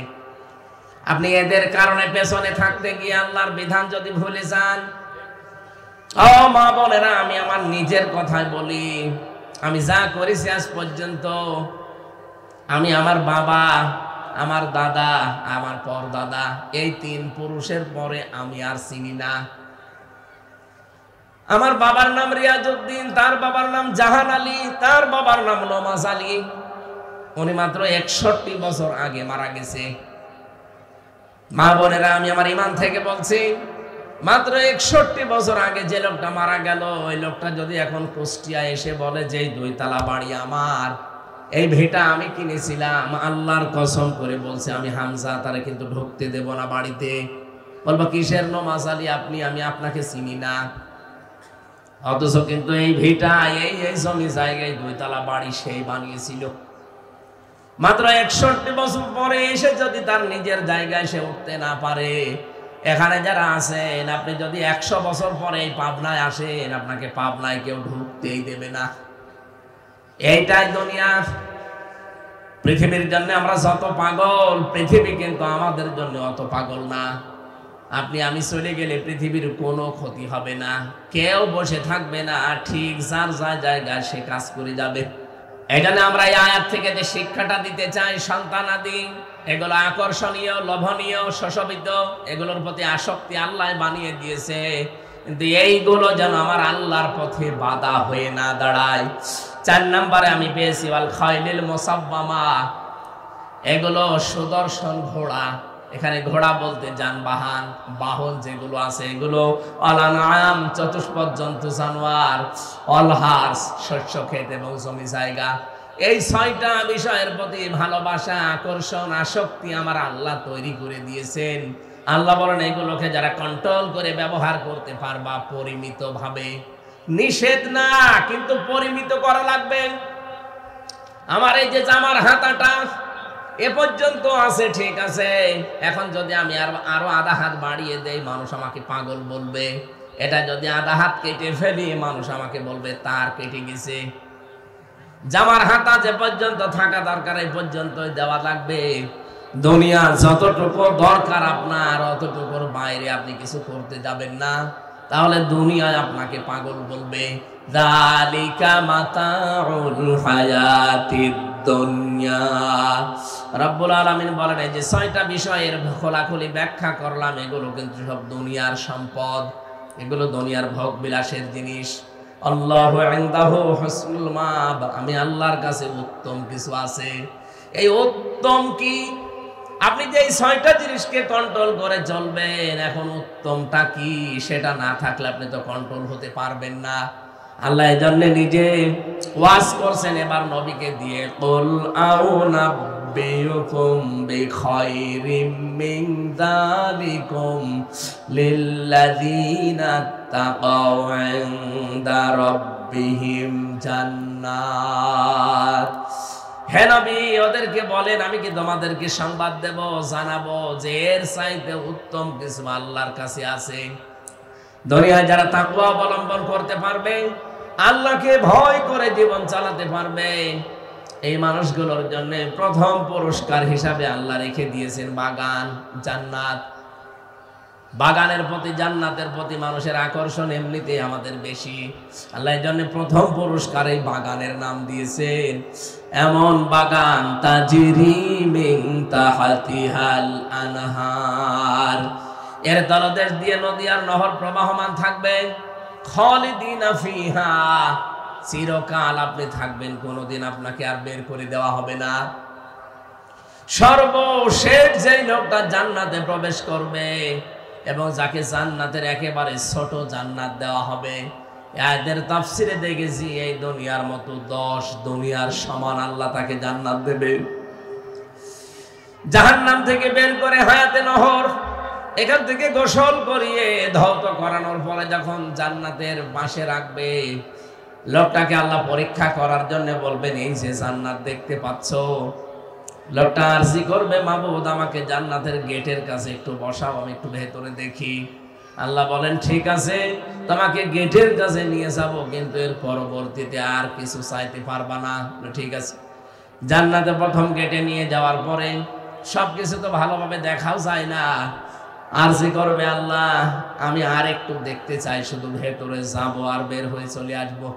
আপনি এদের কারণে পেছনে থাকতে গিয়ে আল্লাহর বিধান যদি ভুলে যান, ও মা বোনেরা আমি আমার নিজের কথাই বলি, আমি যা করেছি আজ পর্যন্ত, আমি আমার বাবা, আমার দাদা, আমার পরদাদা এই তিন পুরুষের পরে আমি আর চিনি না। আমার বাবার নাম রিয়াজউদ্দিন, তার বাবার নাম জাহান আলী, তার বাবার নাম নমাজ আলী। উনি মাত্র 61 বছর আগে মারা গেছে। মা বোনেরা আমি আমার ঈমান থেকে বলছি, মাত্র 61 বছর আগে যে লোকটা মারা গেল, ওই লোকটা যদি এখন কুষ্টিয়া এসে বলে যে 2 তলা বাড়ি আমার, এই ভিটা আমি কিনেছিলাম, আল্লাহর কসম করে বলছে আমি হামজা তারে কিন্তু ঢুকতে দেব না বাড়িতে। বলবো কিসের নমাজ আলী আপনি, আমি আপনাকে চিনি না। অথচ কিন্তু এই ভিটা এই জমি জায়গায় 2 তলা বাড়ি সেই বানিয়েছিল। মাত্র 61 বছর পরে এসে যদি তার নিজের জায়গায় সে উঠতে না পারে, এখানে যারা আছেন আপনি যদি 100 বছর পরে এই পাবনায় আসেন, আপনাকে পাবনায় কেউ ঢুকতেই দেবে না। এইটাই দুনিয়া। পৃথিবীর জন্য আমরা যত পাগল, পৃথিবী কিন্তু আমাদের জন্য অত পাগল না। আপনি আমি চলে গেলে পৃথিবীর কোনো ক্ষতি হবে না, কেউ বসে থাকবে না, ঠিক যার জায়গায় সে কাজ করে যাবে। এই জন্য আমরা এই আয়াত থেকে যে শিক্ষাটা দিতে চাই, সন্তানাদি এগুলো আকর্ষণীয়, লোভনীয়, শোষিত, এগুলোর প্রতি আসক্তি আল্লাহ বানিয়ে দিয়েছে, কিন্তু এইগুলো যেন আমার আল্লাহর পথে বাধা হয়ে না দাঁড়ায়। 4 নম্বরে আমি পেয়েছি ওয়াল খাইলিল মুসাব্বামা, এগুলো সুদর্শন ঘোড়া। এখানে ঘোড়া বলতে যানবাহন, বাহন যেগুলো আছে এগুলো, অলানাম চতুষ্পদ জন্তু জানোয়ার, অলহার্স শস্য ক্ষেত এবং জমি জায়গা। এই 6টা বিষয়ের প্রতি ভালোবাসা, আকর্ষণ, আসক্তি আমার আল্লাহ তৈরি করে দিয়েছেন। আল্লাহ বলেন এগুলোকে যারা কন্ট্রোল করে ব্যবহার করতে পারবা পরিমিত ভাবে, নিষেধ না কিন্তু পরিমিত করা লাগবে। আমার এই যে জামার হাতাটা এ পর্যন্ত আছে, ঠিক আছে, এখন যদি আমি আরো আধা হাত বাড়িয়ে দেই মানুষ আমাকে পাগল বলবে। এটা যদি আধা হাত কেটে ফেলি মানুষ আমাকে বলবে তার কেটে গেছে। জামার হাতা যে পর্যন্ত থাকা দরকার এই পর্যন্তই দেওয়া লাগবে। দুনিয়ার যতটুকু দরকার আপনার অতটুকুর বাইরে আপনি কিছু করতে যাবেন না, তাহলে দুনিয়ায় আপনাকে পাগল বলবে। যালিকা মাতাউল হায়াতিদ দুনিয়া। রব্বুল আলামিন বলেন এই যে 6টা বিষয়ের খোলাখুলি ব্যাখ্যা করলাম, এগুলো কিন্তু সব দুনিয়ার সম্পদ, এগুলো দুনিয়ার ভোগ বিলাসের জিনিস। আল্লাহু ইনদাহু হুসনুল মাব, আমি আল্লাহর কাছে উত্তম কিছু আছে। এই উত্তম কি? আপনি যে এই 6টা জিনিসকে কন্ট্রোল করে চলবেন, এখন উত্তমটা কি সেটা না থাকলে আপনি তো কন্ট্রোল হতে পারবেন না। আল্লাহ এজন্য নিজে ওয়াজ করছেন এবার নবীকে দিয়ে, কুল আউনাব্বিউকুম বিখায়রিম মিন যালিকুম লিল্লাযীনা তাকাউ ইনদা রাব্বিহিম জান্নাত। হে নবী ওদেরকে বলেন আমি কি তোমাদেরকে সংবাদ দেব, জানাবো যে এর চাইতে উত্তম কিছু আল্লাহর কাছে আছে। দুনিয়ায় যারা তাকওয়া অবলম্বন করতে পারবে, আল্লাহকে ভয় করে জীবন চালাতে পারবে, এই মানুষগুলোর জন্য প্রথম পুরস্কার হিসাবে আল্লাহ রেখে দিয়েছেন বাগান, জান্নাত। বাগানের প্রতি, জান্নাতের প্রতি মানুষের আকর্ষণ এমনিতে আমাদের বেশি। আল্লাহ এর জন্য প্রথম পুরস্কার এই বাগানের নাম দিয়েছেন। এমন বাগান, তাজরি মিন তাহতিহাল আনহার, এর তলদেশ দিয়ে নদী আর নহর প্রবাহমান থাকবে। খালিদিনা ফিহা, চিরকাল আপনি থাকবেন, কোনোদিন আপনাকে আর বের করে দেওয়া হবে না। সর্বশেষ যেই লোকটা জান্নাতে প্রবেশ করবে এবং যাকে জান্নাতের একেবারে ছোট জান্নাত দেওয়া হবে, এদের তাফসিরে দেখেছি এই দুনিয়ার মতো 10 দুনিয়ার সমান আল্লাহ তাকে জান্নাত দেবে। জাহান্নাম থেকে বের করে হায়াতে নহর, এখান থেকে গোসল করিয়ে ধৌত করানোর পরে যখন জান্নাতের পাশে রাখবে, লোকটাকে আল্লাহ পরীক্ষা করার জন্য বলবেন, এই যে জান্নাত দেখতে পাচ্ছ। লোকটা আরজি করবে, মাবুদ আমাকে জান্নাতের গেটের কাছে একটু বসাও, আমি একটু ভেতরে দেখি। আল্লাহ বলেন, ঠিক আছে, তোমাকে গেটের কাছে নিয়ে যাব, কিন্তু এর পরবর্তীতে আর কিছু চাইতে পারবা না। ঠিক আছে। জান্নাতে প্রথম গেটে নিয়ে যাওয়ার পরে সবকিছু তো ভালোভাবে দেখাও যায় না। আরজি করবে, আল্লাহ আমি আর একটু দেখতে চাই, শুধু ভেতরে যাব আর বের হয়ে চলে আসবো,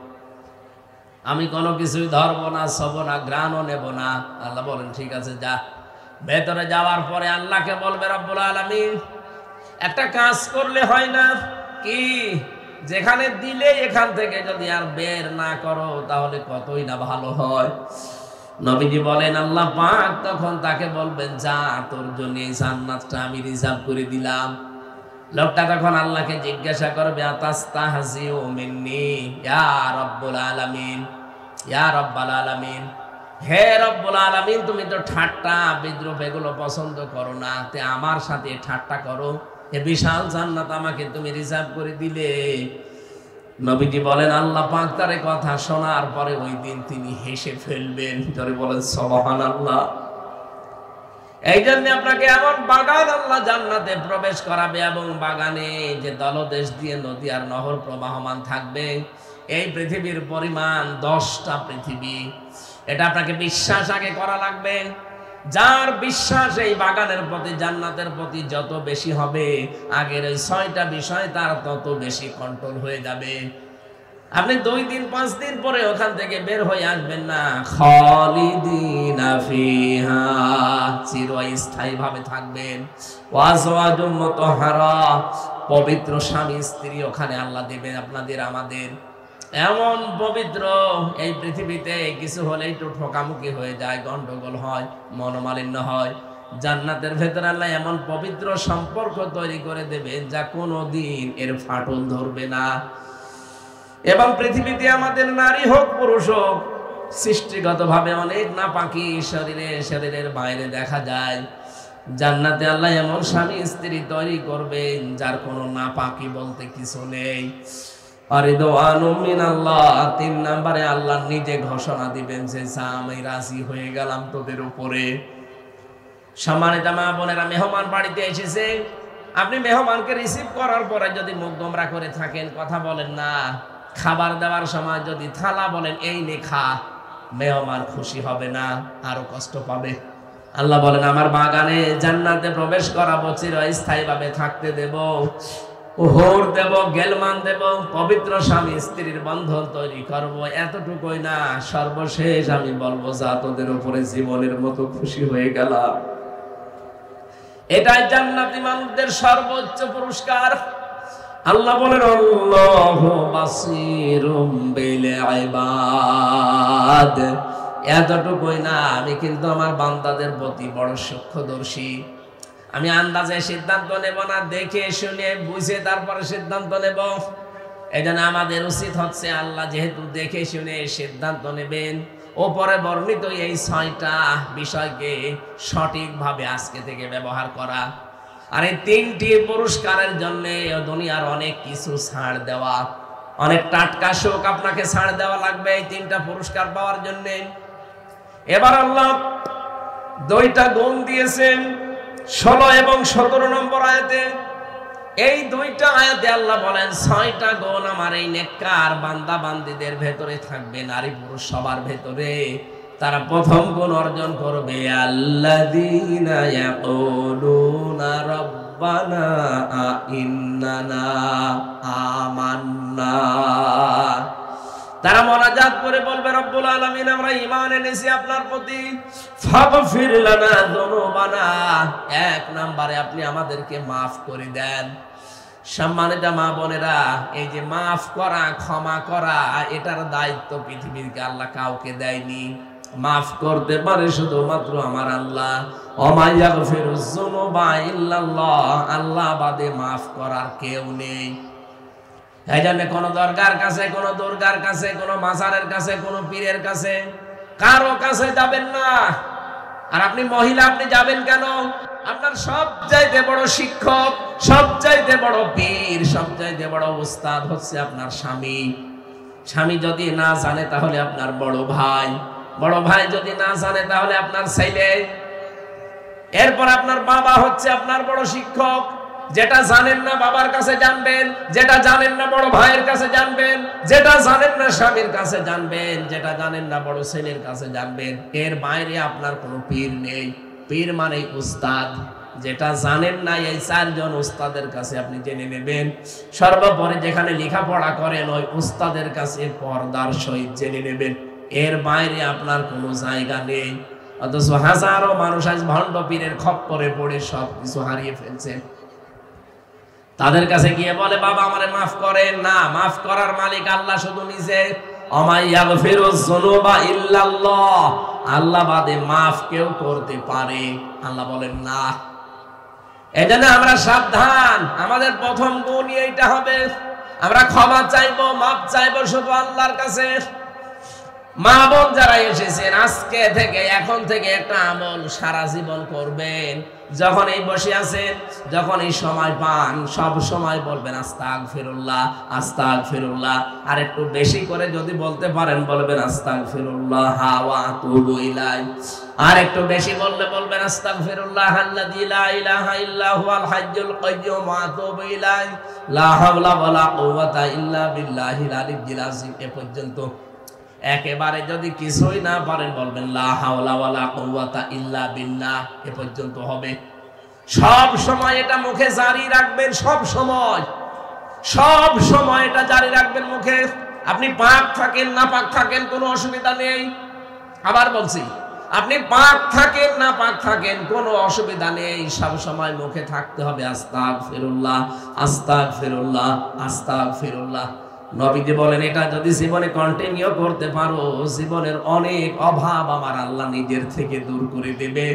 আমি কোনো কিছুই ধরবো না, ছব না, ঘ্রাণও নেব না। আল্লাহ বলেন, ঠিক আছে যা। ভেতরে যাওয়ার পরে আল্লাহকে বলবে রব্বুল আলামিন, একটা কাজ করলে হয় না কি, যেখানে দিলে এখান থেকে যদি আর বের না করো তাহলে কতই না ভালো হয়। নবীজি বলেন, আল্লাহ পাক তখন তাকে বলবেন, যা, তোর জন্য এই জান্নাতটা আমি রিজার্ভ করে দিলাম। লোকটা তখন আল্লাহকে জিজ্ঞাসা করবে, আতাস্তাহজিউ মিন্নি ইয়া রাব্বুল আলামিন, ইয়া রাব্বাল আলামিন, হে রব্বুল আলামিন, তুমি তো ঠাট্টা বিদ্রুপ এগুলো পছন্দ করো না, তে আমার সাথে ঠাট্টা করো, এ বিশাল জান্নাত আমাকে তুমি রিজার্ভ করে দিলে। নবীজি বলেন, আল্লাহ পাক তার কথা শোনার পরে ওই দিন তিনি হেসে ফেলবেন। ধরে বলেন সুবহানাল্লাহ। এই জন্য আপনাকে এমন বাগান আল্লাহ জান্নাতে প্রবেশ করাবে, এবং বাগানে যে তলদেশ দিয়ে নদী আর নহর প্রবাহমান থাকবে, এই পৃথিবীর পরিমাণ 10টা পৃথিবী। এটা আপনাকে বিশ্বাস আগে করা লাগবে। যার বিশ্বাস এই বাগানের প্রতি, জান্নাতের প্রতি যত বেশি হবে, আগের ওই 6টা বিষয় তার তত বেশি কন্ট্রোল হয়ে যাবে। আপনি 2 দিন 5 দিন পরে ওখান থেকে বের হয়ে আসবেন না। খালিদিনা ফিহা, চিরস্থায়ী ভাবে থাকবেন। ওয়াজওয়াজুম মুতাহহারা, পবিত্র স্বামী স্ত্রী ওখানে আল্লাহ দেবেন আপনাদের আমাদের। এমন পবিত্র, এই পৃথিবীতে কিছু হলে একটু ঠকামুখি হয়ে যায়, গন্ডগোল হয়, মনোমালিন্য হয়। জান্নাতের ভেতরে আল্লাহ এমন পবিত্র সম্পর্ক তৈরি করে দেবেন যা কোনোদিন এর ফাটল ধরবে না। এবং পৃথিবীতে আমাদের নারী হোক পুরুষ হোক, সৃষ্টিগতভাবে অনেক নাপাকি শরীরের বাইরে দেখা যায়। জান্নাতে আল্লাহ এমন স্বামী স্ত্রী তৈরি করবেন যার কোনো নাপাকি বলতে কিছু নেই। আরিদওয়ানুম মিনাল্লাহ, 3 নম্বরে আল্লাহ নিজে ঘোষণা দিবেন যে আমি রাজি হয়ে গেলাম তোদের উপরে। সম্মানিত মা বোনেরা, মেহমান বাড়িতে এসেছে, আপনি মেহমানকে রিসিভ করার পরে যদি মুখ গোমরা করে থাকেন, কথা বলেন না, খাবার দেওয়ার সময় যদি থালা বলেন এই নে খা, মেহমান খুশি হবে না, আরো কষ্ট পাবে। আল্লাহ বলেন, আমার বাগানে জান্নাতে প্রবেশ করাবো, চিরস্থায়ী ভাবে থাকতে দেব, ওহর দেব, গেলমান দেব, পবিত্র স্বামী স্ত্রীর বন্ধন তৈরি করব। এতটুকুই না, সর্বশেষ আমি বলবো, যা তোদের উপরে জীবনের মতো খুশি হয়ে গেলাম। এটাই জান্নাতি মানুষদের সর্বোচ্চ পুরস্কার। আল্লাহ বলেন, আল্লাহু বাসীরুম বিল ইবাদ, এতটুকুই না, আমি কিন্তু আমার বান্দাদের প্রতি বড় সূক্ষ্মদর্শী। আমি আন্দাজে সিদ্ধান্ত নেব না, দেখে শুনে বুঝে তারপরে সিদ্ধান্ত নেব। এই জন্য আমাদের উচিত হচ্ছে, আল্লাহ যেহেতু দেখে শুনে সিদ্ধান্ত নেবেন, ওপরে বর্ণিত এই 6টা বিষয়কে সঠিকভাবে আজকে থেকে ব্যবহার করা। আর এই 3টি পুরস্কারের জন্য দুনিয়ার অনেক কিছু ছাড় দেওয়া, অনেক টাটকা শোক আপনাকে ছাড় দেওয়া লাগবে এই 3টা পুরস্কার পাওয়ার জন্য। এবার আল্লাহ 2টা গুণ দিয়েছেন 16 এবং 17 নম্বর আয়াতে। এই 2টা আয়াতে আল্লাহ বলেন, 6টা গুণ আমার এই নেককার বান্দা বান্দীদের ভেতরে থাকবে, নারী পুরুষ সবার ভেতরে তারা প্রথম গুণ অর্জন করবে আল্লাযীনা ইয়াকুলুনা রাব্বানা ইন্নানা আমান্না। তারা মোনাজাত করে বলবে রব্বুল আলামিন আমরা ঈমান এনেছি আপনার প্রতি, ফাগফির লানা যুনুবানা, এক নম্বরে আপনি আমাদেরকে maaf করে দেন। সম্মানিত মা বোনেরা, এই যে maaf করা, ক্ষমা করা, এটার দায়িত্ব পৃথিবীর আল্লাহ কাউকে দেয়নি। maaf করতে পারে শুধুমাত্র আমার আল্লাহ। ওমা ইয়াগফিরুয যুনুবা ইল্লাল্লাহ, আল্লাহ বাদে maaf করার কেউ নেই। এই জন্য কোন দরগার কাছে, কোন দুর্গার কাছে, কোন মাজারের কাছে, কোন পীরের কাছে, কারো কাছে যাবেন না। আর আপনি মহিলা, আপনি যাবেন কেন? আপনার সবচাইতে বড় শিক্ষক, সবচাইতে বড় পীর, সবচাইতে বড় উস্তাদ হচ্ছে আপনার স্বামী। স্বামী যদি না জানে তাহলে আপনার বড় ভাই, বড় ভাই যদি না জানে তাহলে আপনার ছেলে, এরপর আপনার বাবা হচ্ছে আপনার বড় শিক্ষক। যেটা জানেন না বাবার কাছে জানবেন, যেটা জানেন না বড় ভাইয়ের কাছে জানবেন, যেটা জানেন না স্বামীর কাছে জানবেন, যেটা জানেন না বড় ছেলের কাছে জানবেন। এর বাইরে আপনার কোনো পীর নেই। পীর মানে উস্তাদ। যেটা জানেন না এই চারজন উস্তাদের কাছে আপনি জেনে নেবেন। সর্বোপরি যেখানে লেখাপড়া করেন ওই উস্তাদের কাছে পর্দার সহিত জেনে নেবেন। এর বাইরে আপনার কোনো জায়গা নেই। অথচ হাজারো মানুষ আজ ভণ্ড পীরের খপ্পরে পড়ে সব কিছু হারিয়ে ফেলছে। তাদের কাছে গিয়ে বলে বাবা আমারে মাফ করেন না, মাফ করার মালিক আল্লাহ শুধু নিজে। ওমা ইয়াগফিরুয যুনুবা ইল্লাল্লাহ, আল্লাহ বাদে মাফ কেউ করতে পারে? আল্লাহ বলেন না। এজন্য আমরা সাবধান, আমাদের প্রথম গুণ এইটা হবে, আমরা ক্ষমা চাইবো, মাফ চাইবো শুধু আল্লাহর কাছে। মা বোন যারা এসেছেন, আজকে থেকে, এখন থেকে একটা আমল সারা জীবন করবেন। যখন এই বসে আছেন, যখন এই সময় পান, সব সময় বলবেন আস্তাগফিরুল্লাহ, আস্তাগফিরুল্লাহ। আর একটু বেশি করে যদি বলতে পারেন বলবেন আস্তাগফিরুল্লাহ ওয়া আতুবু ইলাইহি। আর একটু বেশি বললে বলবেন আস্তাগফিরুল্লাহ আল্লাযী লা ইলাহা ইল্লা হুয়াল হাইয়্যুল কাইয়্যুম ওয়া আতুবু ইলাইহি লা হাওলা ওয়ালা কুওয়াতা ইল্লা বিল্লাহিল আলিয়্যিল আযীম। এ পর্যন্ত। একেবারে যদি কিছুই না পারেন বলবেন লা হাওলা ওয়ালা কুওয়াতা ইল্লা বিল্লাহ। এ পর্যন্ত হবে। সব সময় এটা মুখে জারি রাখবেন, সব সময়, সব সময় এটা জারি রাখবেন মুখে। আপনি পাক থাকেন না পাক থাকেন কোনো অসুবিধা নেই। আবার বলছি, আপনি পাক থাকেন না পাক থাকেন কোনো অসুবিধা নেই, সব সময় মুখে থাকতে হবে আস্তাগফিরুল্লাহ, আস্তাগফিরুল্লাহ, আস্তাগফিরুল্লাহ। নবীজি বলেন এটা যদি জীবনে কন্টিনিউ করতে পারো, জীবনের অনেক অভাব আমার আল্লাহ নিজের থেকে দূর করে দেবে।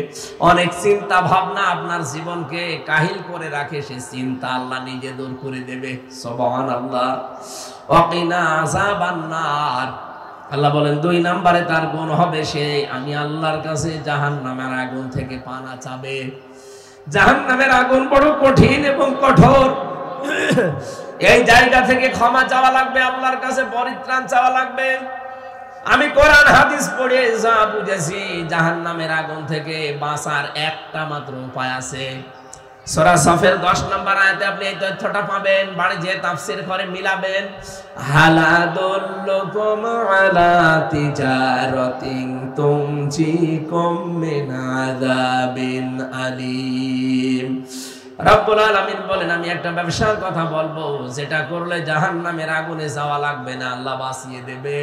অনেক চিন্তা ভাবনা আপনার জীবনকে কাহিল করে রাখে, সেই চিন্তা আল্লাহ নিজে দূর করে দেবে। সুবহানাল্লাহ। ওয়াকিনা আযাবান নার। আল্লাহ বলেন 2 নম্বরে তার গুণ হবে সে আমি আল্লাহর কাছে জাহান্নামের আগুন থেকে পানা চাবে। জাহান্নামের আগুন বড় কঠিন এবং কঠোর। এই জায়গা থেকে ক্ষমা চাওয়া লাগবে, আল্লাহর কাছে পরিত্রাণ চাওয়া লাগবে। আমি কোরআন হাদিস পড়ে যা বুঝেছি, জাহান্নামের আগুন থেকে বাঁচার একটা মাত্র উপায় আছে। সূরা সাফের 10 নম্বর আয়াতে আপনি এই তথ্যটা পাবেন। বাড়ি যে তাফসীর করে মিলাবেন। হালাদুল্লুকুম আলা তিজারাতিন তুনজিকুম মিন আযাবিন আলীম। রব্বুল আলামিন বলেন আমি একটা ব্যবসার কথা বলবো, যেটা করলে জাহান্নামের আগুনে যাওয়া লাগবে না, আল্লাহ বাঁচিয়ে দেবে।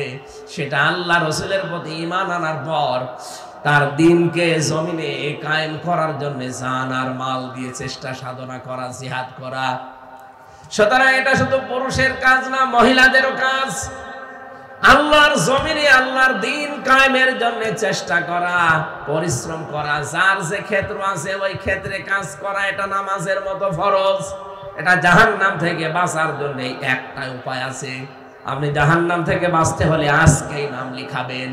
সেটা আল্লাহ রাসূলের প্রতি ঈমান আনার পর তার দ্বীনকে জমিনে কায়েম করার জন্য জান আর মাল দিয়ে চেষ্টা সাধনা করা, জিহাদ করা। সুতরাং এটা শুধু পুরুষের কাজ না, মহিলাদেরও কাজ। আল্লাহর জমিনে আল্লাহর দ্বীন কায়েমের জন্য চেষ্টা করা, পরিশ্রম করা, যার যে ক্ষেত্র আছে ওই ক্ষেত্রে কাজ করা, এটা নামাজের মতো ফরজ। এটা জাহান্নাম থেকে বাঁচার জন্য একটা উপায় আছে। আপনি জাহান্নাম থেকে বাঁচতে হলে আজকেই নাম লিখাবেন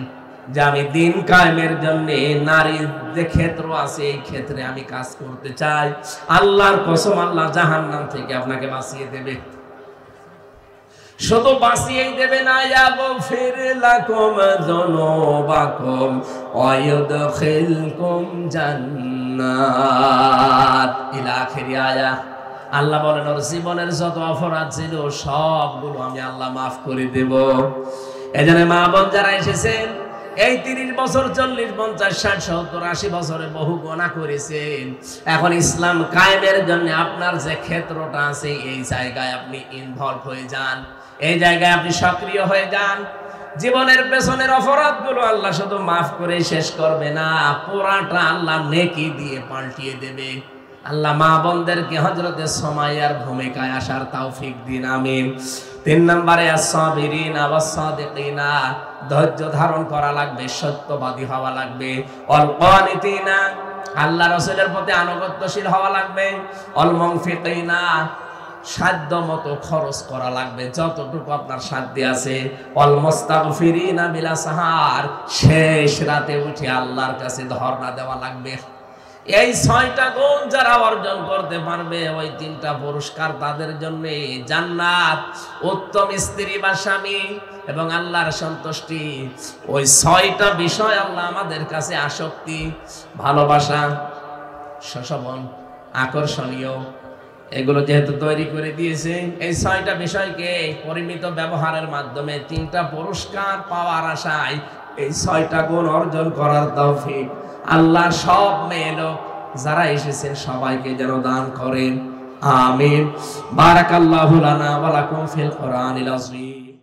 যে আমি দ্বীন কায়েমের জন্য নারীর যে ক্ষেত্র আছে এই ক্ষেত্রে আমি কাজ করতে চাই। আল্লাহর কসম, আল্লাহ জাহান্নাম থেকে আপনাকে বাঁচিয়ে দেবে। শুধু বাঁচিয়েই দেবে না, ইয়াগফির লাকুম যুনুবাকুম ওয়া ইউদখিলকুম জান্নাত ইলা আখিরি আয়া। আল্লাহ বলেন ওর জীবনের যত অপরাধ ছিল সবগুলো আমি আল্লাহ মাফ করে দেব। এজন্য মা বোন যারা এসেছেন, এই 30 বছর 40 50 60 70 80 বছরে বহু গুনাহ করেছেন। এখন ইসলাম কায়েমের জন্য আপনার যে ক্ষেত্রটা আছে এই জায়গায় আপনি ইনভলভ হয়ে যান, এই জায়গায় আপনি সক্রিয় হয়ে যান। জীবনের পেছনের অপরাধগুলো আল্লাহ শুধু মাফ করে শেষ করবে না, পুরাটা আল্লাহ নেকি দিয়ে পাল্টিয়ে দেবে। আল্লাহ মা বোনদেরকে হযরতে সুমাইয়ার ভূমিকায় আসার তৌফিক দিন, আমিন। 3 নম্বরে আস-সাবিরিনা ওয়াস-সাদিকিনা, ধৈর্য ধারণ করা লাগবে, সত্যবাদী হওয়া লাগবে। ওয়াল কানিতিনা, আল্লাহ রাসূলের প্রতি আনুগত্যশীল হওয়া লাগবে। ওয়াল মুনফিকিনা, সাধ্য মতো খরচ করা লাগবে, যতটুকু আপনার সাধ্যে আছে। ওয়াল মুস্তাগফিরিনা বিলা সাহার, শেষ রাতে উঠে আল্লাহর কাছে ধর্ণা দেওয়া লাগবে। এই 6টা গুণ যারা অর্জন করতে পারবে, ওই 3টা পুরস্কার তাদের জন্য জান্নাত, উত্তম স্ত্রী বা স্বামী এবং আল্লাহর সন্তুষ্টি। ওই 6টা বিষয় আল্লাহ আমাদের কাছে আসক্তি, ভালোবাসা, সশবন, আকর্ষণীয়, এগুলো যেহেতু তৈরি করে দিয়েছে, এই 6টা বিষয়কে পরিমিত ব্যবহারের মাধ্যমে 3টা পুরস্কার পাওয়ার আশায় এই 6টা গুণ অর্জন করার তৌফিক আল্লাহ সব মেয়ে লোক যারা এসেছেন সবাইকে যেন দান করেন, আমিন। বারাকাল্লাহু লানা ওয়া লাকুম ফিল কোরআনিল আযীম।